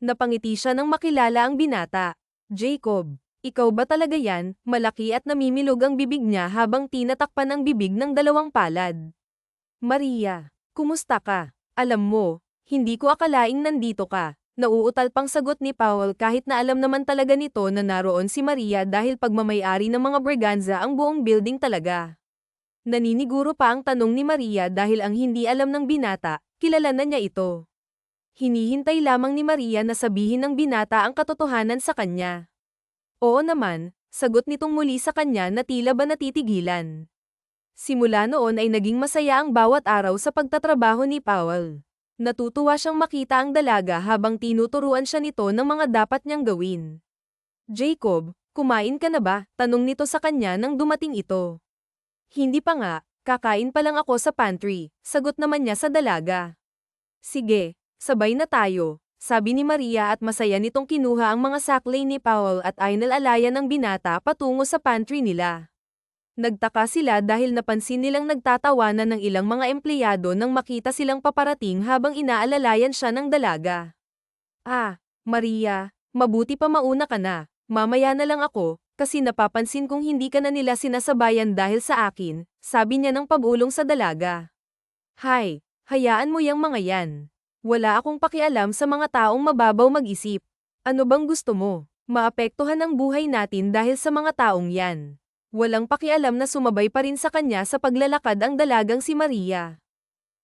Napangiti siya nang makilala ang binata. Jacob, ikaw ba talaga yan? Malaki at namimilog ang bibig niya habang tinatakpan ang bibig ng 2 palad. Maria, kumusta ka? Alam mo, hindi ko akalaing nandito ka. Nauutal pang sagot ni Powell kahit na alam naman talaga nito na naroon si Maria dahil pagmamayari ng mga briganza ang buong building talaga. Naniniguro pa ang tanong ni Maria dahil ang hindi alam ng binata, kilala na niya ito. Hinihintay lamang ni Maria na sabihin ng binata ang katotohanan sa kanya. Oo naman, sagot nitong muli sa kanya na tila ba natitigilan. Simula noon ay naging masaya ang bawat araw sa pagtatrabaho ni Powell. Natutuwa siyang makita ang dalaga habang tinuturuan siya nito ng mga dapat niyang gawin. Jacob, kumain ka na ba? Tanong nito sa kanya nang dumating ito. Hindi pa nga, kakain pa lang ako sa pantry, sagot naman niya sa dalaga. Sige, sabay na tayo, sabi ni Maria at masaya nitong kinuha ang mga saklay ni Powell at inalalayan ng binata patungo sa pantry nila. Nagtaka sila dahil napansin nilang nagtatawanan ng ilang mga empleyado nang makita silang paparating habang inaalalayan siya ng dalaga. Ah, Maria, mabuti pa mauna ka na, mamaya na lang ako, kasi napapansin kong hindi ka na nila sinasabayan dahil sa akin, sabi niya ng pabulong sa dalaga. Hay, hayaan mo yang mga yan. Wala akong pakialam sa mga taong mababaw mag-isip. Ano bang gusto mo? Maapektuhan ang buhay natin dahil sa mga taong yan. Walang pakialam na sumabay pa rin sa kanya sa paglalakad ang dalagang si Maria.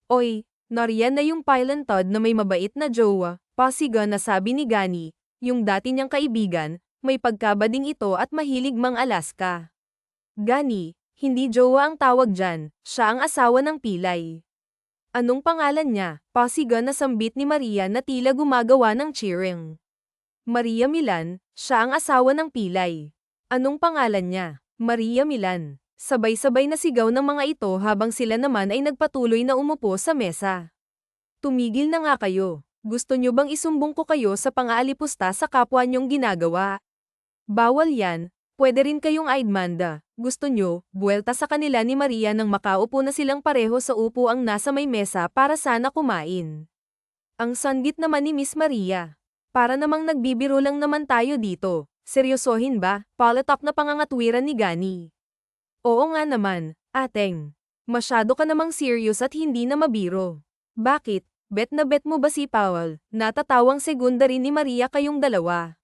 Oy, nariyan na yung pilotod na may mabait na jowa, pasiga na sabi ni Gani, yung dati niyang kaibigan, may pagkabading ito at mahilig mang-Alaska. Gani, hindi jowa ang tawag dyan, siya ang asawa ng pilay. Anong pangalan niya? Pasiga na sambit ni Maria na tila gumagawa ng cheering. Maria Milan, siya ang asawa ng pilay. Anong pangalan niya? Maria Milan. Sabay-sabay na sigaw ng mga ito habang sila naman ay nagpatuloy na umupo sa mesa. Tumigil na nga kayo. Gusto nyo bang isumbong ko kayo sa pang-aalipusta sa kapwa nyong ginagawa? Bawal yan, pwede rin kayong aidmanda. Gusto nyo, buwelta sa kanila ni Maria nang makaupo na silang pareho sa upuang nasa may mesa para sana kumain. Ang sanggit naman ni Miss Maria. Para namang nagbibiro lang naman tayo dito. Seryosohin ba? Palatak na pangangatwiran ni Gani. Oo nga naman, ateng. Masyado ka namang serious at hindi na mabiro. Bakit? Bet na bet mo ba si Powell? Natatawang segunda rin ni Maria kayong dalawa.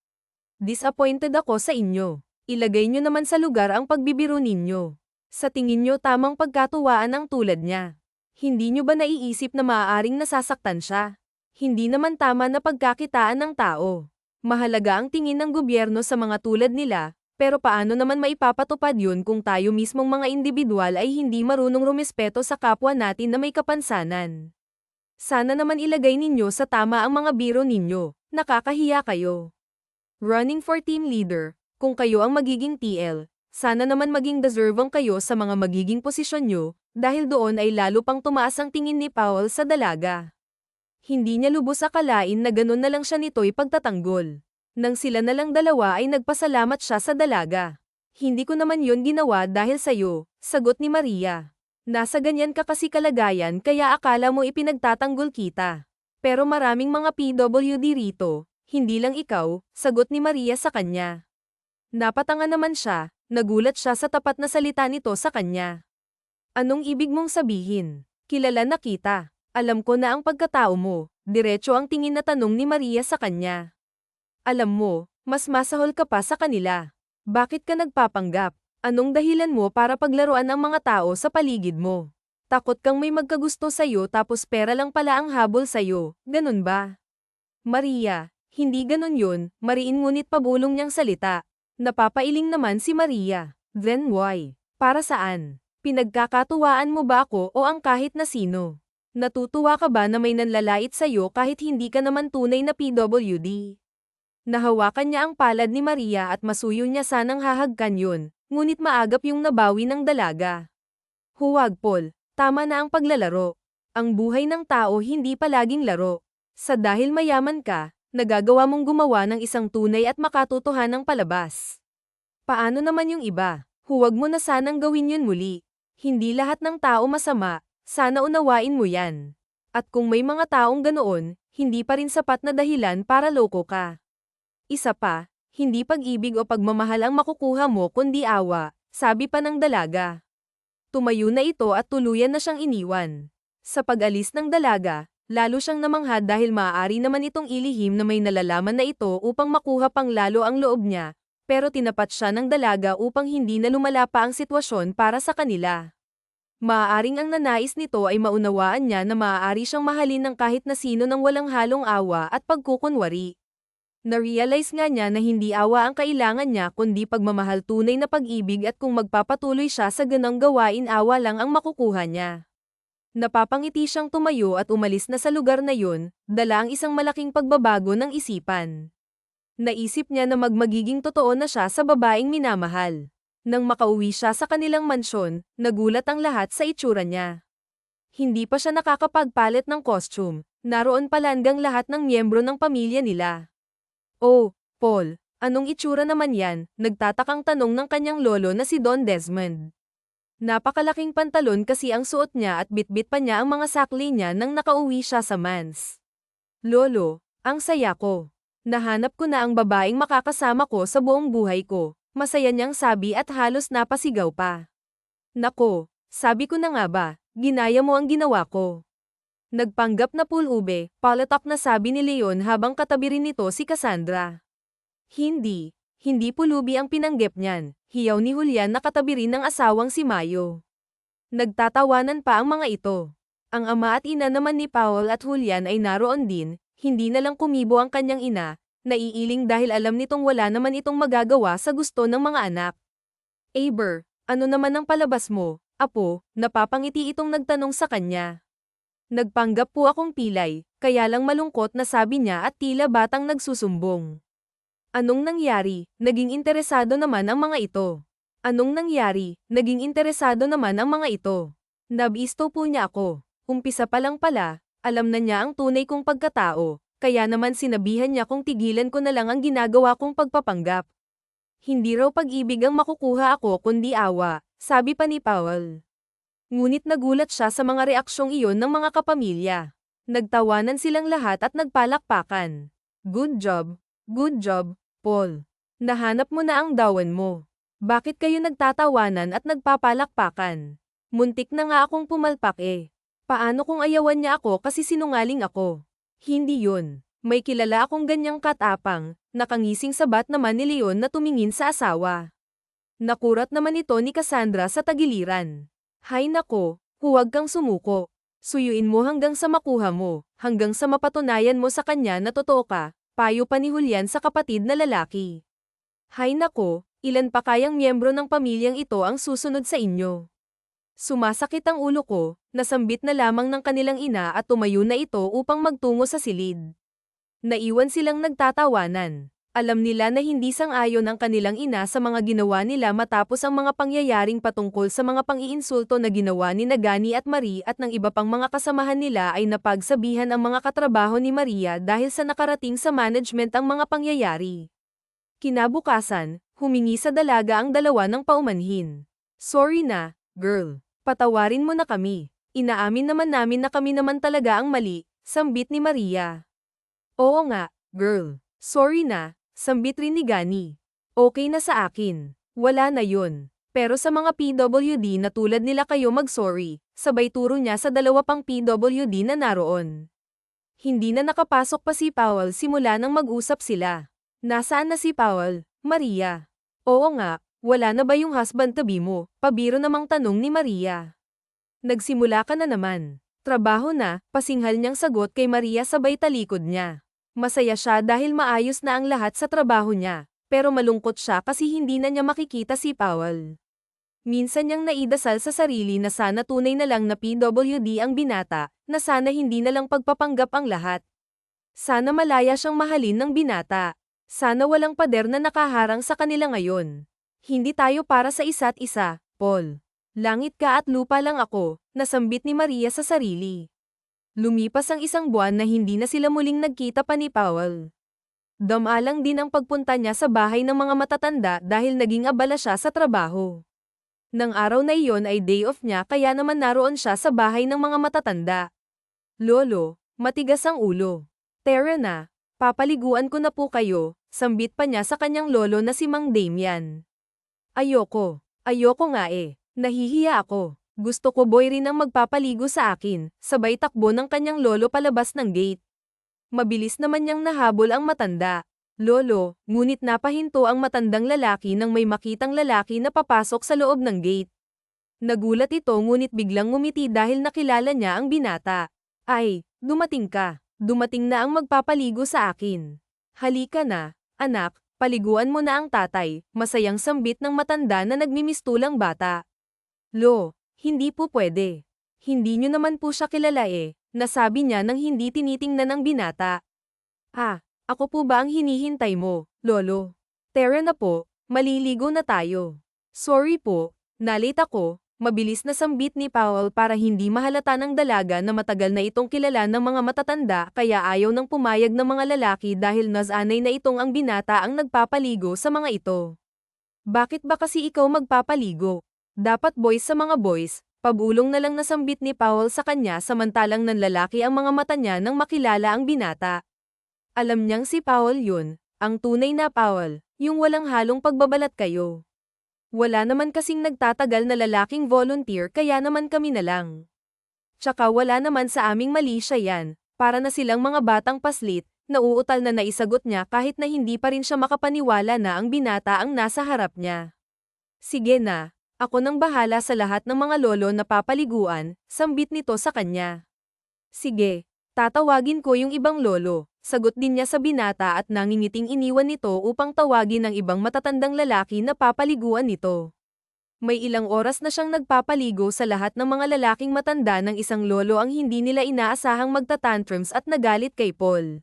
Disappointed ako sa inyo. Ilagay nyo naman sa lugar ang pagbibiro ninyo. Sa tingin nyo tamang pagkatuwaan ang tulad niya. Hindi nyo ba naiisip na maaaring nasasaktan siya? Hindi naman tama na pagkakitaan ng tao. Mahalaga ang tingin ng gobyerno sa mga tulad nila, pero paano naman maipapatupad yun kung tayo mismong mga individual ay hindi marunong rumespeto sa kapwa natin na may kapansanan? Sana naman ilagay ninyo sa tama ang mga biro ninyo. Nakakahiya kayo. Running for team leader. Kung kayo ang magiging TL, sana naman maging deserving kayo sa mga magiging posisyon nyo, dahil doon ay lalo pang tumaas ang tingin ni Powell sa dalaga. Hindi niya lubos akalain na ganun na lang siya nito'y pagtatanggol. Nang sila na lang dalawa ay nagpasalamat siya sa dalaga. Hindi ko naman yon ginawa dahil sa'yo, sagot ni Maria. Nasa ganyan ka kasi kalagayan kaya akala mo ipinagtatanggol kita. Pero maraming mga PWD rito, hindi lang ikaw, sagot ni Maria sa kanya. Napatanga naman siya, nagulat siya sa tapat na salita nito sa kanya. Anong ibig mong sabihin? Kilala na kita. Alam ko na ang pagkatao mo, diretso ang tingin na tanong ni Maria sa kanya. Alam mo, mas masahol ka pa sa kanila. Bakit ka nagpapanggap? Anong dahilan mo para paglaruan ang mga tao sa paligid mo? Takot kang may magkagusto sa'yo tapos pera lang pala ang habol sa'yo, ganun ba? Maria, hindi ganun yun, mariin ngunit pabulong niyang salita. Napapailing naman si Maria. Then why? Para saan? Pinagkakatuwaan mo ba ako o ang kahit na sino? Natutuwa ka ba na may nanlalait sa'yo kahit hindi ka naman tunay na PWD? Nahawakan niya ang palad ni Maria at masuyo niya sanang hahagkan yun, ngunit maagap yung nabawi ng dalaga. Huwag Paul, tama na ang paglalaro. Ang buhay ng tao hindi palaging laro. Sa dahil mayaman ka, nagagawa mong gumawa ng isang tunay at makatotohanang palabas. Paano naman yung iba? Huwag mo na sanang gawin yun muli. Hindi lahat ng tao masama, sana unawain mo yan. At kung may mga taong ganoon, hindi pa rin sapat na dahilan para loko ka. Isa pa, hindi pag-ibig o pagmamahal ang makukuha mo kundi awa, sabi pa ng dalaga. Tumayo na ito at tuluyan na siyang iniwan. Sa pag-alis ng dalaga, lalo siyang namangha dahil maaari naman itong ilihim na may nalalaman na ito upang makuha pang lalo ang loob niya, pero tinapat siya ng dalaga upang hindi na lumala pa ang sitwasyon para sa kanila. Maaaring ang nanais nito ay maunawaan niya na maaari siyang mahalin ng kahit na sino ng walang halong awa at pagkukunwari. Na-realize nga niya na hindi awa ang kailangan niya kundi pagmamahal tunay na pag-ibig at kung magpapatuloy siya sa ganang gawain awa lang ang makukuha niya. Napapangiti siyang tumayo at umalis na sa lugar na yun, dala ang isang malaking pagbabago ng isipan. Naisip niya na magmagiging totoo na siya sa babaeng minamahal. Nang makauwi siya sa kanilang mansyon, nagulat ang lahat sa itsura niya. Hindi pa siya nakakapagpalit ng costume, naroon pala hanggang lahat ng miyembro ng pamilya nila. Oh, Paul, anong itsura naman yan? Nagtatakang tanong ng kanyang lolo na si Don Desmond. Napakalaking pantalon kasi ang suot niya at bitbit pa niya ang mga sakli niya nang nakauwi siya sa Mans. Lolo, ang saya ko. Nahanap ko na ang babaeng makakasama ko sa buong buhay ko, masaya niyang sabi at halos napasigaw pa. Nako, sabi ko na nga ba, ginaya mo ang ginawa ko. Nagpanggap na pulube, palatak na sabi ni Leon habang katabi rin nito si Cassandra. Hindi pulubi ang pinanggep niyan, hiyaw ni Julian na katabi rin ng asawang si Mayo. Nagtatawanan pa ang mga ito. Ang ama at ina naman ni Paul at Julian ay naroon din, hindi na lang kumibo ang kanyang ina, naiiling dahil alam nitong wala naman itong magagawa sa gusto ng mga anak. Aber, ano naman ang palabas mo, apo? Napapangiti itong nagtanong sa kanya. Nagpanggap po akong pilay, kaya lang malungkot na sabi niya at tila batang nagsusumbong. Anong nangyari? Naging interesado naman ang mga ito. Anong nangyari? Naging interesado naman ang mga ito. Nabisto po niya ako. Umpisa pa lang pala, alam na niya ang tunay kong pagkatao, kaya naman sinabihan niya kung tigilan ko na lang ang ginagawa kong pagpapanggap. Hindi raw pag-ibig ang makukuha ako kundi awa, sabi pa ni Powell. Ngunit nagulat siya sa mga reaksyong iyon ng mga kapamilya. Nagtawanan silang lahat at nagpalakpakan. Good job, Paul. Nahanap mo na ang dawan mo. Bakit kayo nagtatawanan at nagpapalakpakan? Muntik na nga akong pumalpak eh. Paano kung ayawan niya ako kasi sinungaling ako? Hindi yun. May kilala akong ganyang katapang, nakangising sabat naman ni Leon na tumingin sa asawa. Nakurat naman ito ni Cassandra sa tagiliran. Hay nako, huwag kang sumuko. Suyuin mo hanggang sa makuha mo, hanggang sa mapatunayan mo sa kanya na totoo ka, payo pa ni Julian sa kapatid na lalaki. Hay nako, ilan pa kayang miyembro ng pamilyang ito ang susunod sa inyo? Sumasakit ang ulo ko, nasambit na lamang ng kanilang ina at tumayo na ito upang magtungo sa silid. Naiwan silang nagtatawanan. Alam nila na hindi sang-ayon ang kanilang ina sa mga ginawa nila matapos ang mga pangyayaring patungkol sa mga pang-iinsulto na ginawa ni Gani at Marie at ng iba pang mga kasamahan nila ay napagsabihan ang mga katrabaho ni Maria dahil sa nakarating sa management ang mga pangyayari. Kinabukasan, humingi sa dalaga ang dalawa ng paumanhin. Sorry na, girl. Patawarin mo na kami. Inaamin naman namin na kami naman talaga ang mali, sambit ni Maria. Oo nga, girl. Sorry na, sambit rin ni Gani. Okay na sa akin. Wala na yun. Pero sa mga PWD na tulad nila kayo mag-sorry, sabay turo niya sa dalawa pang PWD na naroon. Hindi na nakapasok pa si Powell simula nang mag-usap sila. Nasaan na si Powell, Maria? Oo nga, wala na ba yung husband tabi mo? Pabiro namang tanong ni Maria. Nagsimula ka na naman. Trabaho na, pasinghal niyang sagot kay Maria sabay talikod niya. Masaya siya dahil maayos na ang lahat sa trabaho niya, pero malungkot siya kasi hindi na niya makikita si Powell. Minsan niyang naidasal sa sarili na sana tunay na lang na PWD ang binata, na sana hindi na lang pagpapanggap ang lahat. Sana malaya siyang mahalin ng binata. Sana walang pader na nakaharang sa kanila ngayon. Hindi tayo para sa isa't isa, Paul. Langit ka at lupa lang ako, nasambit ni Maria sa sarili. Lumipas ang isang buwan na hindi na sila muling nagkita pa ni Powell. Damalang din ang pagpunta niya sa bahay ng mga matatanda dahil naging abala siya sa trabaho. Nang araw na iyon ay day off niya kaya naman naroon siya sa bahay ng mga matatanda. Lolo, matigas ang ulo. Tara na, papaliguan ko na po kayo, sambit pa niya sa kanyang lolo na si Mang Damian. Ayoko nga eh. Nahihiya ako. Gusto ko boy rin ang magpapaligo sa akin, sabay takbo ng kanyang lolo palabas ng gate. Mabilis naman niyang nahabol ang matanda. Lolo, ngunit napahinto ang matandang lalaki nang may makitang lalaki na papasok sa loob ng gate. Nagulat ito ngunit biglang ngumiti dahil nakilala niya ang binata. Ay, dumating ka. Dumating na ang magpapaligo sa akin. Halika na, anak. Paliguan mo na ang tatay, masayang sambit ng matanda na nagmimistulang bata. Lo, hindi po pwede. Hindi nyo naman po siya kilala eh, nasabi niya nang hindi tinitingnan ng binata. Ah, ako po ba ang hinihintay mo, lolo? Tara na po, maliligo na tayo. Sorry po, nalate ako. Mabilis na sambit ni Powell para hindi mahalata ng dalaga na matagal na itong kilala ng mga matatanda kaya ayaw nang pumayag ng mga lalaki dahil nasanay na itong ang binata ang nagpapaligo sa mga ito. Bakit ba kasi ikaw magpapaligo? Dapat boys sa mga boys, pabulong na lang nasambit ni Powell sa kanya samantalang nanlalaki ang mga mata niya nang makilala ang binata. Alam niyang si Powell yun, ang tunay na Powell, yung walang halong pagbabalat kayo. Wala naman kasing nagtatagal na lalaking volunteer kaya naman kami na lang. Tsaka wala naman sa aming mali siya yan, para na silang mga batang paslit, nauutal na naisagot niya kahit na hindi pa rin siya makapaniwala na ang binata ang nasa harap niya. Sige na, ako nang bahala sa lahat ng mga lolo na papaliguan, sambit nito sa kanya. Sige, tatawagin ko yung ibang lolo. Sagot din niya sa binata at nangingiting iniwan nito upang tawagin ang ibang matatandang lalaki na papaliguan nito. May ilang oras na siyang nagpapaligo sa lahat ng mga lalaking matanda ng isang lolo ang hindi nila inaasahang magtatantrums at nagalit kay Paul.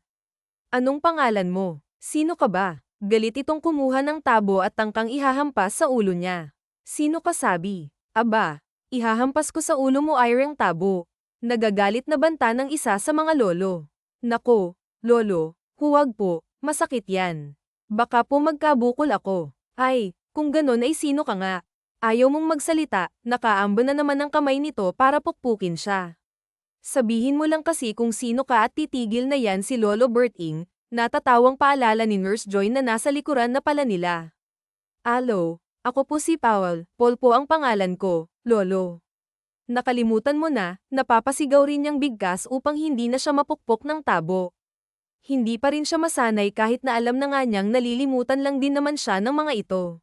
Anong pangalan mo? Sino ka ba? Galit itong kumuha ng tabo at tangkang ihahampas sa ulo niya. Sino ka sabi? Aba, ihahampas ko sa ulo mo ang tabo. Nagagalit na banta ng isa sa mga lolo. Nako, lolo, huwag po, masakit yan. Baka po magkabukol ako. Ay, kung ganon ay sino ka nga? Ayaw mong magsalita, nakaamba na naman ang kamay nito para pukpukin siya. Sabihin mo lang kasi kung sino ka at titigil na yan si Lolo Berting, natatawang paalala ni Nurse Joy na nasa likuran na pala nila. Alo, ako po si Paul po ang pangalan ko, Lolo. Nakalimutan mo na, napapasigaw rin niyang bigkas upang hindi na siya mapukpok ng tabo. Hindi pa rin siya masanay kahit na alam na nga niyang nalilimutan lang din naman siya ng mga ito.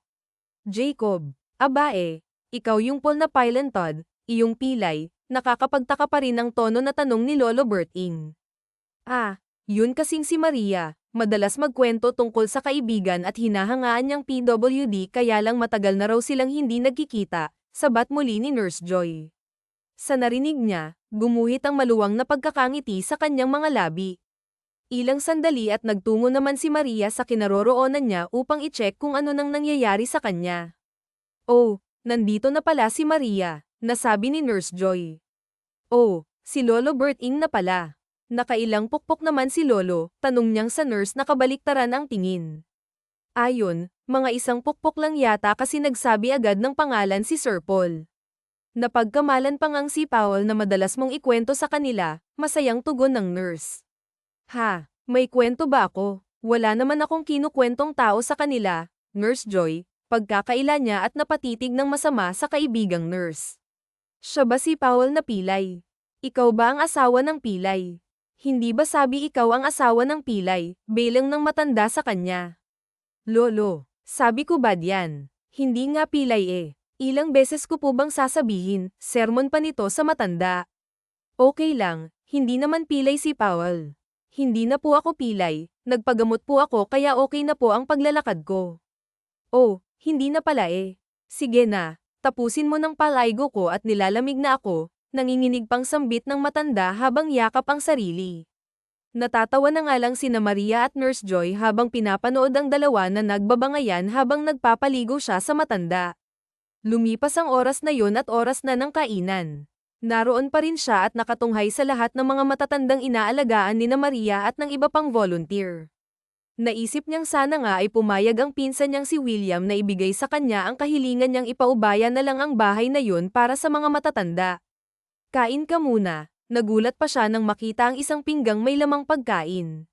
Jacob, abae, ikaw yung Paul na Pilentod, iyong pilay, nakakapagtaka pa rin ang tono na tanong ni Lolo Berting. Ah, yun kasing si Maria, madalas magkwento tungkol sa kaibigan at hinahangaan niyang PWD kaya lang matagal na raw silang hindi nagkikita, sabat muli ni Nurse Joy. Sa narinig niya, gumuhit ang maluwang na pagkakangiti sa kanyang mga labi. Ilang sandali at nagtungo naman si Maria sa kinaroroonan niya upang i-check kung ano nang nangyayari sa kanya. Oh, nandito na pala si Maria, nasabi ni Nurse Joy. Oh, si Lolo Berting na pala. Nakailang pukpok naman si Lolo, tanong niyang sa nurse na kabaliktaran ang tingin. Ayon, mga isang pukpok lang yata kasi nagsabi agad ng pangalan si Sir Paul. Napagkamalan pa ngang si Paul na madalas mong ikwento sa kanila, masayang tugon ng nurse. Ha, may kwento ba ako? Wala naman akong kinukwentong tao sa kanila, Nurse Joy, pagkakaila niya at napatitig ng masama sa kaibigang nurse. Siya ba si Paul na pilay? Ikaw ba ang asawa ng pilay? Hindi ba sabi ikaw ang asawa ng pilay, bilang ng matanda sa kanya? Lolo, sabi ko ba diyan? Hindi nga pilay eh. Ilang beses ko po bang sasabihin, sermon pa nito sa matanda. Okay lang, hindi naman pilay si Paul. Hindi na po ako pilay, nagpagamot po ako kaya okay na po ang paglalakad ko. Oh, hindi na pala eh. Sige na, tapusin mo ng palaygo ko at nilalamig na ako, nanginginig pang sambit ng matanda habang yakap ang sarili. Natatawa na nga lang sina Maria at Nurse Joy habang pinapanood ang dalawa na nagbabangayan habang nagpapaligo siya sa matanda. Lumipas ang oras na yun at oras na ng kainan. Naroon pa rin siya at nakatunghay sa lahat ng mga matatandang inaalagaan ni na Maria at ng iba pang volunteer. Naisip niyang sana nga ay pumayag ang pinsan niyang si William na ibigay sa kanya ang kahilingan niyang ipaubaya na lang ang bahay na yun para sa mga matatanda. Kain ka muna, nagulat pa siya nang makita ang isang pinggang may lamang pagkain.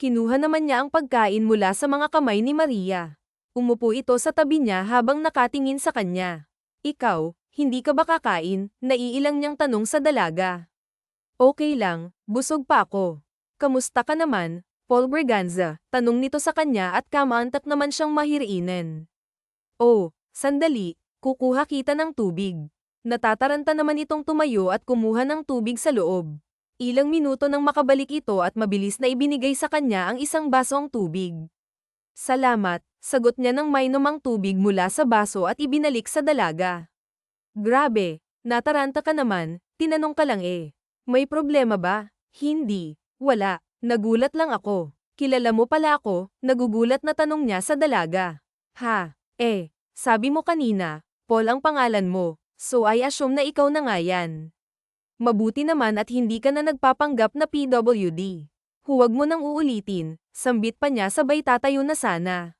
Kinuha naman niya ang pagkain mula sa mga kamay ni Maria. Umupo ito sa tabi niya habang nakatingin sa kanya. Ikaw, hindi ka ba kakain? Naiilang niyang tanong sa dalaga. Okay lang, busog pa ako. Kamusta ka naman, Paul Braganza? Tanong nito sa kanya at kamaantak naman siyang mahiriinin. Oh, sandali, kukuha kita ng tubig. Natataranta naman itong tumayo at kumuha ng tubig sa loob. Ilang minuto nang makabalik ito at mabilis na ibinigay sa kanya ang isang basong tubig. Salamat, sagot niya nang mainom ang tubig mula sa baso at ibinalik sa dalaga. Grabe, nataranta ka naman, tinanong ka lang eh. May problema ba? Hindi, wala, nagulat lang ako. Kilala mo pala ako, nagugulat na tanong niya sa dalaga. Ha, sabi mo kanina, Paul ang pangalan mo, so I assume na ikaw na nga yan. Mabuti naman at hindi ka na nagpapanggap na PWD. Huwag mo nang uulitin, sambit pa niya sabay tatayo na sana.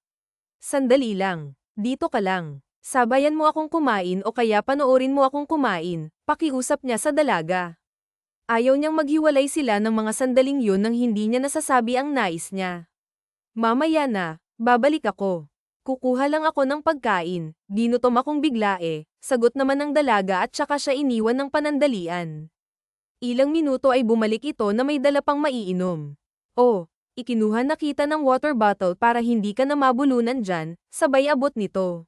Sandali lang, dito ka lang. Sabayan mo akong kumain o kaya panoorin mo akong kumain, pakiusap niya sa dalaga. Ayaw niyang maghiwalay sila ng mga sandaling yun nang hindi niya nasasabi ang nais niya. Mamaya na, babalik ako. Kukuha lang ako ng pagkain, ginutom akong bigla eh, sagot naman ng dalaga at saka siya iniwan ng panandalian. Ilang minuto ay bumalik ito na may dala pang maiinom. Oh, ikinuha na kita ng water bottle para hindi ka na mabulunan dyan, sabay abot nito.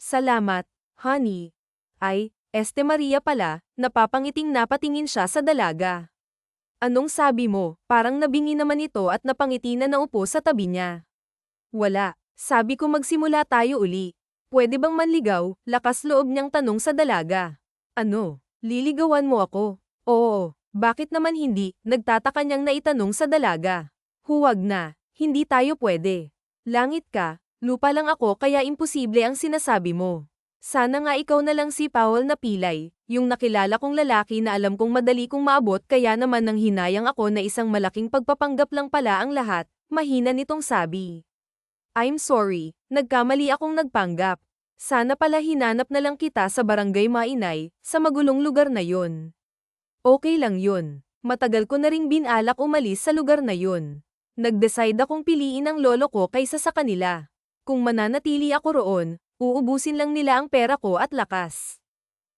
Salamat, honey. Ay, Este Maria pala, napapangiting napatingin siya sa dalaga. Anong sabi mo? Parang nabingi naman ito at napangiti na naupo sa tabi niya. Wala, sabi ko magsimula tayo uli. Pwede bang manligaw? Lakas loob niyang tanong sa dalaga. Ano, liligawan mo ako? Oo, bakit naman hindi? Nagtataka niyang naitanong sa dalaga. Huwag na, hindi tayo pwede. Langit ka, lupa lang ako kaya imposible ang sinasabi mo. Sana nga ikaw na lang si Paul na pilay, yung nakilala kong lalaki na alam kong madali kong maabot kaya naman nang hinayang ako na isang malaking pagpapanggap lang pala ang lahat, mahina nitong sabi. I'm sorry, nagkamali akong nagpanggap. Sana pala hinanap na lang kita sa barangay Mainay, sa magulong lugar na yun. Okay lang yun. Matagal ko na ring binalak umalis sa lugar na yun. Nag-decide akong piliin ang lolo ko kaysa sa kanila. Kung mananatili ako roon, uubusin lang nila ang pera ko at lakas.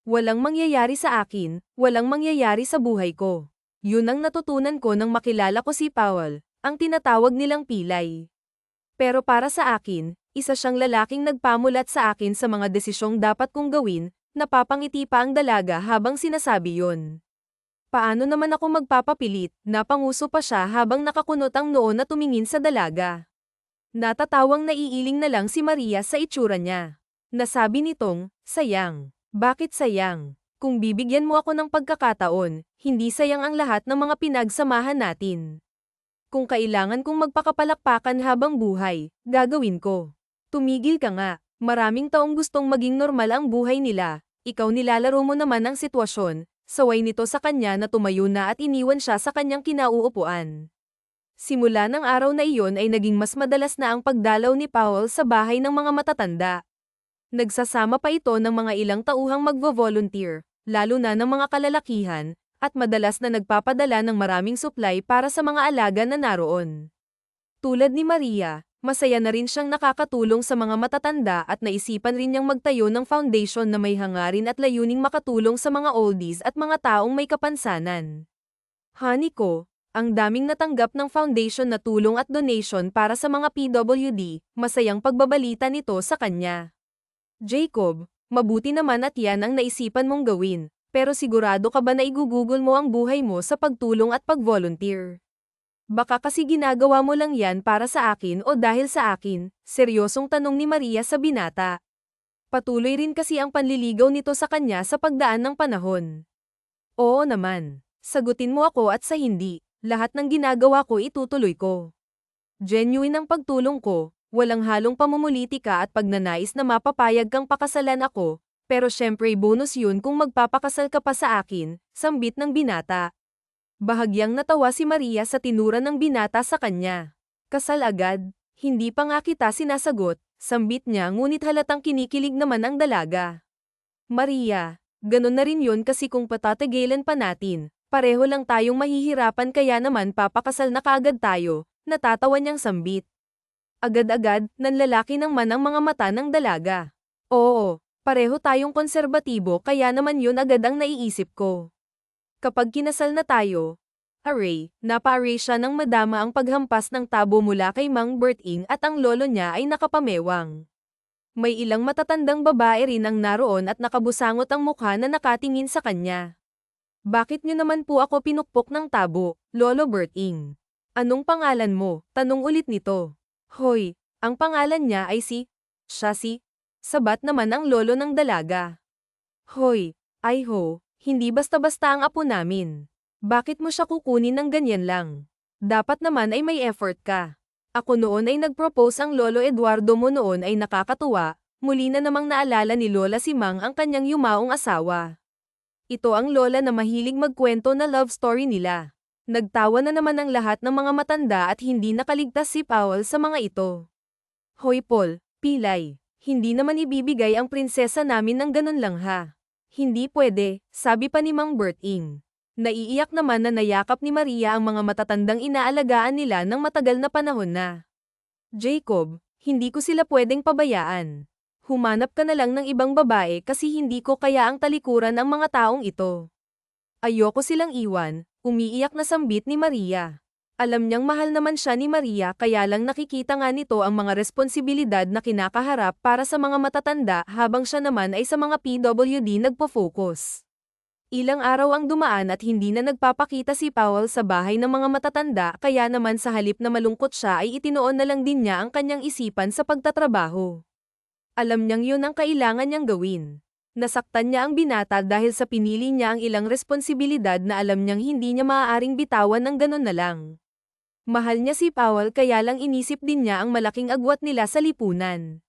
Walang mangyayari sa akin, walang mangyayari sa buhay ko. Yun ang natutunan ko nang makilala ko si Powell, ang tinatawag nilang pilay. Pero para sa akin, isa siyang lalaking nagpamulat sa akin sa mga desisyong dapat kong gawin, napapangiti pa ang dalaga habang sinasabi yon. Paano naman ako magpapapilit, napanguso pa siya habang nakakunot ang noo na tumingin sa dalaga. Natatawang naiiling na lang si Maria sa itsura niya. Nasabi nitong, sayang. Bakit sayang? Kung bibigyan mo ako ng pagkakataon, hindi sayang ang lahat ng mga pinagsamahan natin. Kung kailangan kong magpakapalakpakan habang buhay, gagawin ko. Tumigil ka nga, maraming taong gustong maging normal ang buhay nila, ikaw nilalaro mo naman ang sitwasyon, saway nito sa kanya na tumayo na at iniwan siya sa kanyang kinauupuan. Simula ng araw na iyon ay naging mas madalas na ang pagdalaw ni Powell sa bahay ng mga matatanda. Nagsasama pa ito ng mga ilang tauhang magvo-volunteer, lalo na ng mga kalalakihan, at madalas na nagpapadala ng maraming supply para sa mga alaga na naroon. Tulad ni Maria, masaya na rin siyang nakakatulong sa mga matatanda at naisipan rin niyang magtayo ng foundation na may hangarin at layuning makatulong sa mga oldies at mga taong may kapansanan. Honey ko, ang daming natanggap ng foundation na tulong at donation para sa mga PWD, masayang pagbabalita nito sa kanya. Jacob, mabuti naman at yan ang naisipan mong gawin, pero sigurado ka ba na igugugol mo ang buhay mo sa pagtulong at pag-volunteer? Baka kasi ginagawa mo lang yan para sa akin o dahil sa akin, seryosong tanong ni Maria sa binata. Patuloy rin kasi ang panliligaw nito sa kanya sa pagdaan ng panahon. Oo naman, sagutin mo ako at sa hindi, lahat ng ginagawa ko itutuloy ko. Genuine ang pagtulong ko, walang halong pamumulitika at pagnanais na mapapayag kang pakasalan ako, pero syempre bonus yun kung magpapakasal ka pa sa akin, sambit ng binata. Bahagyang natawa si Maria sa tinura ng binata sa kanya. Kasal agad? Hindi pa nga kita sinasagot, sambit niya ngunit halatang kinikilig naman ang dalaga. Maria, ganun na rin yun kasi kung patatagilan pa natin, pareho lang tayong mahihirapan kaya naman papakasal na kaagad tayo, natatawa niyang sambit. Agad-agad, nanlalaki naman ang mga mata ng dalaga. Oo, pareho tayong konserbatibo kaya naman yun agad ang naiisip ko. Kapag kinasal na tayo, napa-array siya ng madama ang paghampas ng tabo mula kay Mang Berting at ang lolo niya ay nakapamewang. May ilang matatandang babae rin ang naroon at nakabusangot ang mukha na nakatingin sa kanya. Bakit niyo naman po ako pinukpok ng tabo, Lolo Berting? Anong pangalan mo? Tanong ulit nito. Hoy, ang pangalan niya ay siya sabat naman ang lolo ng dalaga. Hoy, ay ho. Hindi basta-basta ang apo namin. Bakit mo siya kukunin ng ganyan lang? Dapat naman ay may effort ka. Ako noon ay nag-propose ang Lolo Eduardo mo noon ay nakakatuwa, muli na namang naalala ni Lola si Mang ang kanyang yumaong asawa. Ito ang lola na mahilig magkwento na love story nila. Nagtawa na naman ang lahat ng mga matanda at hindi nakaligtas si Powell sa mga ito. Hoy Paul, pilay, hindi naman ibibigay ang prinsesa namin ng ganun lang ha. Hindi pwede, sabi pa ni Mang Berting. Naiiyak naman na nayakap ni Maria ang mga matatandang inaalagaan nila ng matagal na panahon na. Jacob, hindi ko sila pwedeng pabayaan. Humanap ka na lang ng ibang babae kasi hindi ko kaya ang talikuran ang mga taong ito. Ayoko silang iwan, umiiyak na sambit ni Maria. Alam niyang mahal naman siya ni Maria kaya lang nakikita nga nito ang mga responsibilidad na kinakaharap para sa mga matatanda habang siya naman ay sa mga PWD nagpo-focus. Ilang araw ang dumaan at hindi na nagpapakita si Powell sa bahay ng mga matatanda kaya naman sa halip na malungkot siya ay itinoon na lang din niya ang kanyang isipan sa pagtatrabaho. Alam niyang yun ang kailangan niyang gawin. Nasaktan niya ang binata dahil sa pinili niya ang ilang responsibilidad na alam niyang hindi niya maaaring bitawan ng ganun na lang. Mahal niya si Powell kaya lang inisip din niya ang malaking agwat nila sa lipunan.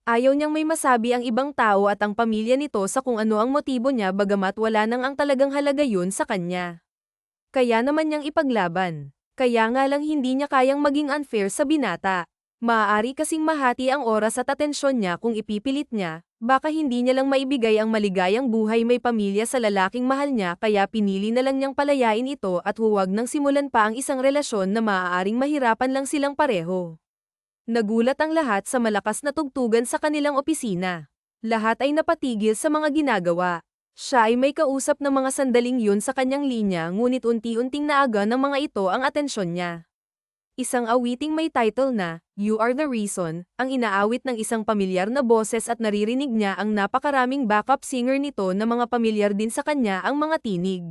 Ayaw niyang may masabi ang ibang tao at ang pamilya nito sa kung ano ang motibo niya bagamat wala nang ang talagang halaga yun sa kanya. Kaya naman niyang ipaglaban. Kaya nga lang hindi niya kayang maging unfair sa binata. Maaari kasing mahati ang oras at atensyon niya kung ipipilit niya, baka hindi niya lang maibigay ang maligayang buhay may pamilya sa lalaking mahal niya kaya pinili na lang niyang palayain ito at huwag nang simulan pa ang isang relasyon na maaaring mahirapan lang silang pareho. Nagulat ang lahat sa malakas na tugtugan sa kanilang opisina. Lahat ay napatigil sa mga ginagawa. Siya ay may kausap na mga sandaling yun sa kanyang linya ngunit unti-unting naaga ng mga ito ang atensyon niya. Isang awiting may title na, You Are the Reason, ang inaawit ng isang pamilyar na boses at naririnig niya ang napakaraming backup singer nito na mga pamilyar din sa kanya ang mga tinig.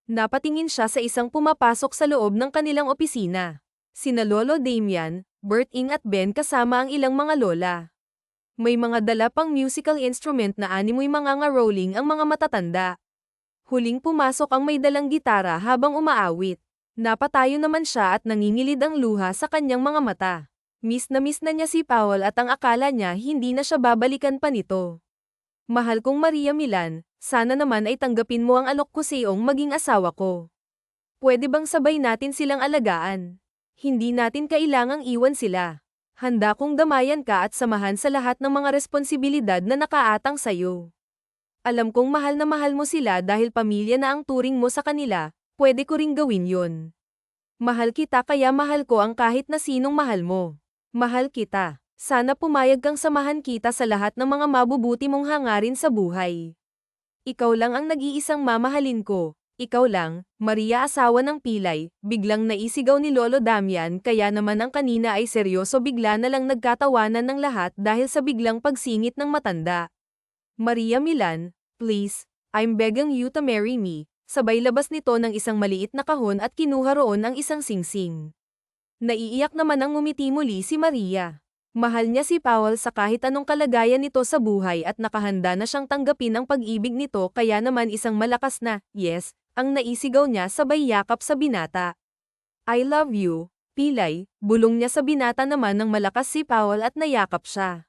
Napatingin siya sa isang pumapasok sa loob ng kanilang opisina. Sina Lolo Damian, Bert Ing at Ben kasama ang ilang mga lola. May mga dala pang musical instrument na animoy mangangaroling ang mga matatanda. Huling pumasok ang may dalang gitara habang umaawit. Napatayo naman siya at nangingilid ang luha sa kanyang mga mata. Miss na niya si Powell at ang akala niya hindi na siya babalikan pa nito. Mahal kong Maria Milan, sana naman ay tanggapin mo ang alok ko sa'yong maging asawa ko. Pwede bang sabay natin silang alagaan? Hindi natin kailangang iwan sila. Handa kong damayan ka at samahan sa lahat ng mga responsibilidad na nakaatang sa'yo. Alam kong mahal na mahal mo sila dahil pamilya na ang turing mo sa kanila. Pwede ko ring gawin yun. Mahal kita kaya mahal ko ang kahit na sinong mahal mo. Mahal kita. Sana pumayag kang samahan kita sa lahat ng mga mabubuti mong hangarin sa buhay. Ikaw lang ang nag-iisang mamahalin ko. Ikaw lang, Maria asawa ng pilay, biglang naisigaw ni Lolo Damian kaya naman ang kanina ay seryoso bigla na lang nagkatawanan ng lahat dahil sa biglang pagsingit ng matanda. Maria Milan, please, I'm begging you to marry me. Sabay labas nito ng isang maliit na kahon at kinuha roon ang isang singsing. Naiiyak naman ang ngumiti muli si Maria. Mahal niya si Powell sa kahit anong kalagayan nito sa buhay at nakahanda na siyang tanggapin ang pag-ibig nito kaya naman isang malakas na, yes, ang naisigaw niya sabay yakap sa binata. I love you, pilay, bulong niya sa binata naman ng malakas si Powell at nayakap siya.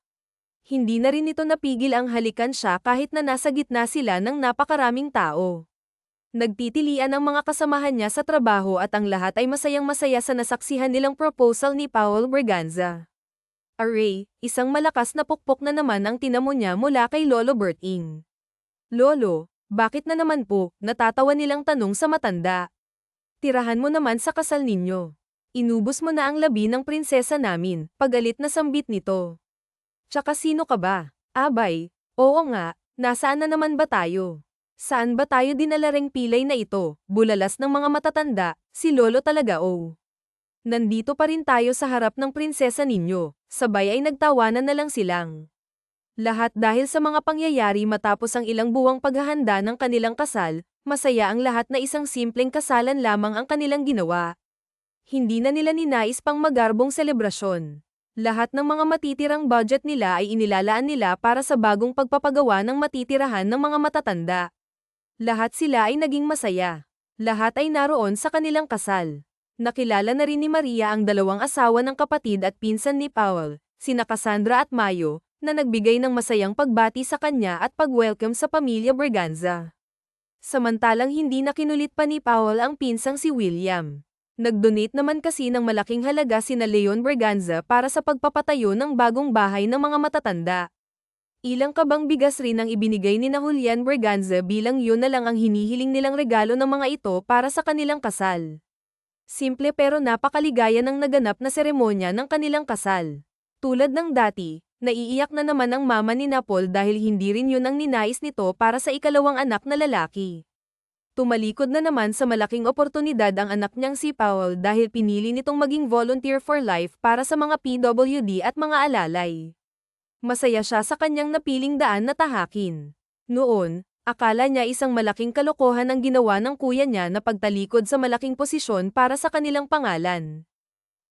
Hindi na rin ito napigil ang halikan siya kahit na nasa gitna sila ng napakaraming tao. Nagtitilian ang mga kasamahan niya sa trabaho at ang lahat ay masayang-masaya sa nasaksihan nilang proposal ni Powell Braganza. Aray, isang malakas na pukpok na naman ang tinamo niya mula kay Lolo Bert Ing. Lolo, bakit na naman po? Natatawa nilang tanong sa matanda. Tirahan mo naman sa kasal ninyo. Inubos mo na ang labi ng prinsesa namin, pagalit na sambit nito. Tsaka sino ka ba? Abay, oo nga, nasaan na naman ba tayo? Saan ba tayo dinalareng pilay na ito? Bulalas ng mga matatanda, si Lolo talaga oh. Nandito pa rin tayo sa harap ng prinsesa ninyo, sabay ay nagtawanan na lang silang. Lahat dahil sa mga pangyayari matapos ang ilang buwang paghahanda ng kanilang kasal, masaya ang lahat na isang simpleng kasalan lamang ang kanilang ginawa. Hindi na nila ninais pang magarbong selebrasyon. Lahat ng mga matitirang budget nila ay inilalaan nila para sa bagong pagpapagawa ng matitirahan ng mga matatanda. Lahat sila ay naging masaya. Lahat ay naroon sa kanilang kasal. Nakilala na rin ni Maria ang dalawang asawa ng kapatid at pinsan ni Powell, sina Cassandra at Mayo, na nagbigay ng masayang pagbati sa kanya at pag-welcome sa pamilya Braganza. Samantalang hindi na kinulit pa ni Powell ang pinsang si William. Nag-donate naman kasi ng malaking halaga sina Leon Braganza para sa pagpapatayo ng bagong bahay ng mga matatanda. Ilang kabang bigas rin ang ibinigay ni Julian Braganza bilang yun na lang ang hinihiling nilang regalo ng mga ito para sa kanilang kasal. Simple pero napakaligaya ng naganap na seremonya ng kanilang kasal. Tulad ng dati, naiiyak na naman ang mama ni Napol dahil hindi rin yun ang ninais nito para sa ikalawang anak na lalaki. Tumalikod na naman sa malaking oportunidad ang anak niyang si Powell dahil pinili nitong maging volunteer for life para sa mga PWD at mga alalay. Masaya siya sa kanyang napiling daan na tahakin. Noon, akala niya isang malaking kalokohan ang ginawa ng kuya niya na pagtalikod sa malaking posisyon para sa kanilang pangalan.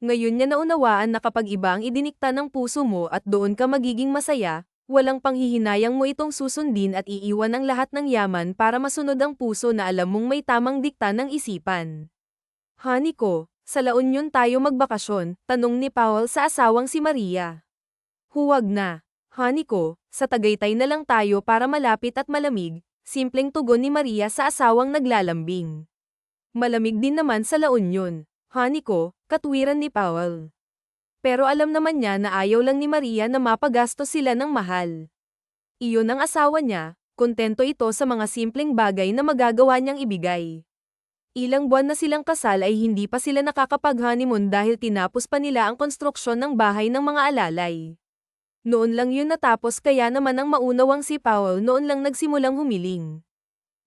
Ngayon niya naunawaan na kapag iba ang idinikta ng puso mo at doon ka magiging masaya, walang panghihinayang mo itong susundin at iiwan ang lahat ng yaman para masunod ang puso na alam mong may tamang dikta ng isipan. Honey ko, sa La Union tayo magbakasyon, tanong ni Powell sa asawang si Maria. Huwag na, honey ko, sa Tagaytay na lang tayo para malapit at malamig, simpleng tugon ni Maria sa asawang naglalambing. Malamig din naman sa La Union, honey ko, katwiran ni Powell. Pero alam naman niya na ayaw lang ni Maria na mapagastos sila ng mahal. Iyon ang asawa niya, kontento ito sa mga simpleng bagay na magagawa niyang ibigay. Ilang buwan na silang kasal ay hindi pa sila nakakapag-honeymoon dahil tinapos pa nila ang konstruksyon ng bahay ng mga alalay. Noon lang yun natapos kaya naman ang maunawang si Powell noon lang nagsimulang humiling.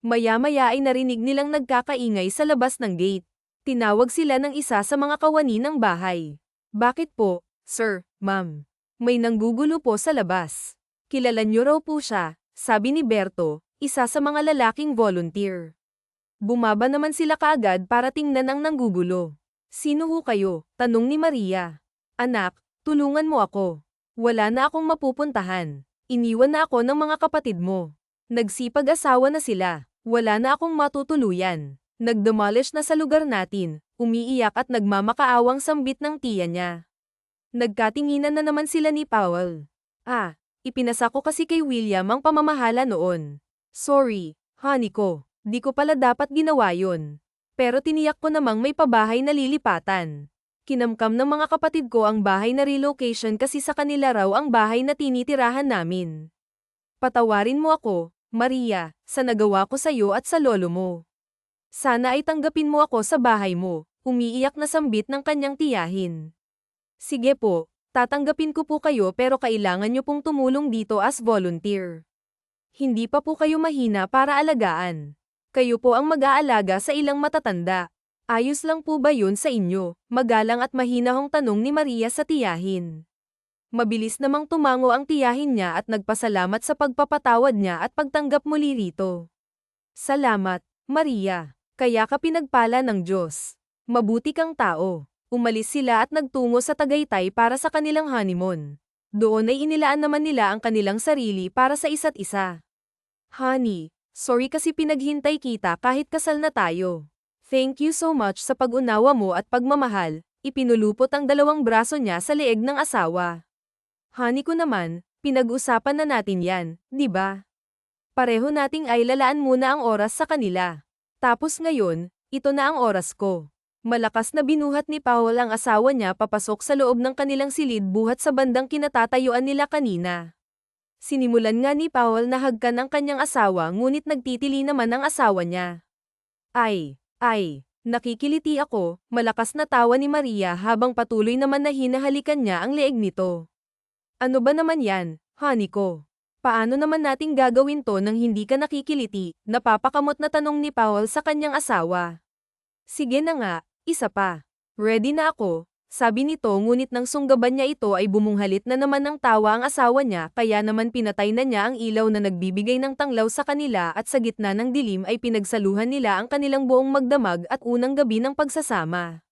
Maya-maya ay narinig nilang nagkakaingay sa labas ng gate. Tinawag sila ng isa sa mga kawani ng bahay. Bakit po, sir, ma'am? May nanggugulo po sa labas. Kilala niyo raw po siya, sabi ni Berto, isa sa mga lalaking volunteer. Bumaba naman sila kaagad para tingnan ang nanggugulo. Sino ho kayo? Tanong ni Maria. Anak, tulungan mo ako. Wala na akong mapupuntahan. Iniwan na ako ng mga kapatid mo. Nagsipag-asawa na sila. Wala na akong matutuluyan. Nagdemolish na sa lugar natin. Umiiyak at nagmamakaawang sambit ng tiya niya. Nagkatinginan na naman sila ni Powell. Ipinasa ko kasi kay William ang pamamahala noon. Sorry, honey ko. Di ko pala dapat ginawa yun. Pero tiniyak ko namang may pabahay na lilipatan. Kinamkam ng mga kapatid ko ang bahay na relocation kasi sa kanila raw ang bahay na tinitirahan namin. Patawarin mo ako, Maria, sa nagawa ko sa iyo at sa lolo mo. Sana ay tanggapin mo ako sa bahay mo, umiiyak na sambit ng kanyang tiyahin. Sige po, tatanggapin ko po kayo pero kailangan niyo pong tumulong dito as volunteer. Hindi pa po kayo mahina para alagaan. Kayo po ang mag-aalaga sa ilang matatanda. Ayos lang po ba yun sa inyo? Magalang at mahinahong tanong ni Maria sa tiyahin. Mabilis namang tumango ang tiyahin niya at nagpasalamat sa pagpapatawad niya at pagtanggap muli rito. Salamat, Maria. Kaya ka pinagpala ng Diyos. Mabuti kang tao. Umalis sila at nagtungo sa Tagaytay para sa kanilang honeymoon. Doon ay inilaan naman nila ang kanilang sarili para sa isa't isa. Honey, sorry kasi pinaghintay kita kahit kasal na tayo. Thank you so much sa pag-unawa mo at pagmamahal, ipinulupot ang dalawang braso niya sa leeg ng asawa. Honey ko naman, pinag-usapan na natin yan, di ba? Pareho nating ay lalaan muna ang oras sa kanila. Tapos ngayon, ito na ang oras ko. Malakas na binuhat ni Powell ang asawa niya papasok sa loob ng kanilang silid buhat sa bandang kinatatayuan nila kanina. Sinimulan nga ni Powell na hagkan ang kanyang asawa ngunit nagtitili naman ang asawa niya. Nakikiliti ako, malakas na tawa ni Maria habang patuloy naman na hinahalikan niya ang leeg nito. Ano ba naman yan, honey ko? Paano naman nating gagawin to nang hindi ka nakikiliti? Napapakamot na tanong ni Powell sa kanyang asawa. Sige na nga, isa pa. Ready na ako, sabi nito ngunit nang sunggaban niya ito ay bumunghalit na naman ng tawa ang asawa niya kaya naman pinatay na niya ang ilaw na nagbibigay ng tanglaw sa kanila at sa gitna ng dilim ay pinagsaluhan nila ang kanilang buong magdamag at unang gabi ng pagsasama.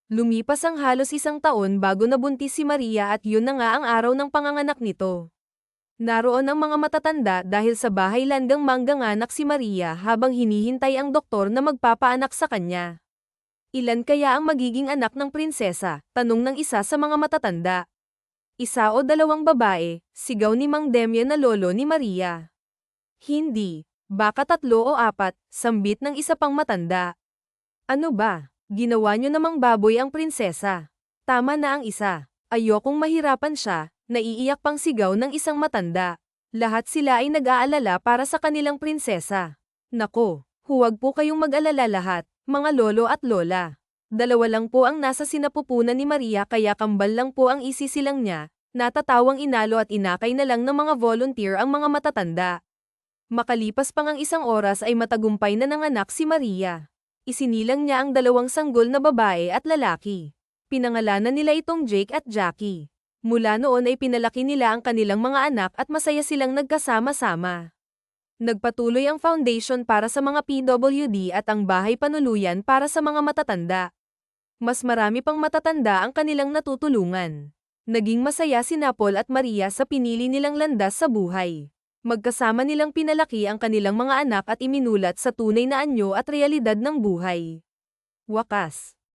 Lumipas ang halos 1 taon bago nabuntis si Maria at yun na nga ang araw ng panganganak nito. Naroon ang mga matatanda dahil sa bahay landang mangganganak si Maria habang hinihintay ang doktor na magpapaanak sa kanya. Ilan kaya ang magiging anak ng prinsesa? Tanong ng isa sa mga matatanda. 1 o 2 babae, sigaw ni Mang Demian na lolo ni Maria. Hindi, baka 3 o 4, sambit ng isa pang matanda. Ano ba? Ginawa niyo namang baboy ang prinsesa. Tama na ang isa. Ayokong mahirapan siya, naiiyak pang sigaw ng isang matanda. Lahat sila ay nag-aalala para sa kanilang prinsesa. Nako, huwag po kayong mag-alala lahat. Mga lolo at lola. 2 lang po ang nasa sinapupunan ni Maria kaya kambal lang po ang isisilang niya, natatawang inalo at inakay na lang ng mga volunteer ang mga matatanda. Makalipas pang ang 1 oras ay matagumpay na nanganak si Maria. Isinilang niya ang 2 sanggol na babae at lalaki. Pinangalanan nila itong Jake at Jackie. Mula noon ay pinalaki nila ang kanilang mga anak at masaya silang nagkasama-sama. Nagpatuloy ang foundation para sa mga PWD at ang bahay panuluyan para sa mga matatanda. Mas marami pang matatanda ang kanilang natutulungan. Naging masaya sina Paul at Maria sa pinili nilang landas sa buhay. Magkasama nilang pinalaki ang kanilang mga anak at iminulat sa tunay na anyo at realidad ng buhay. Wakas.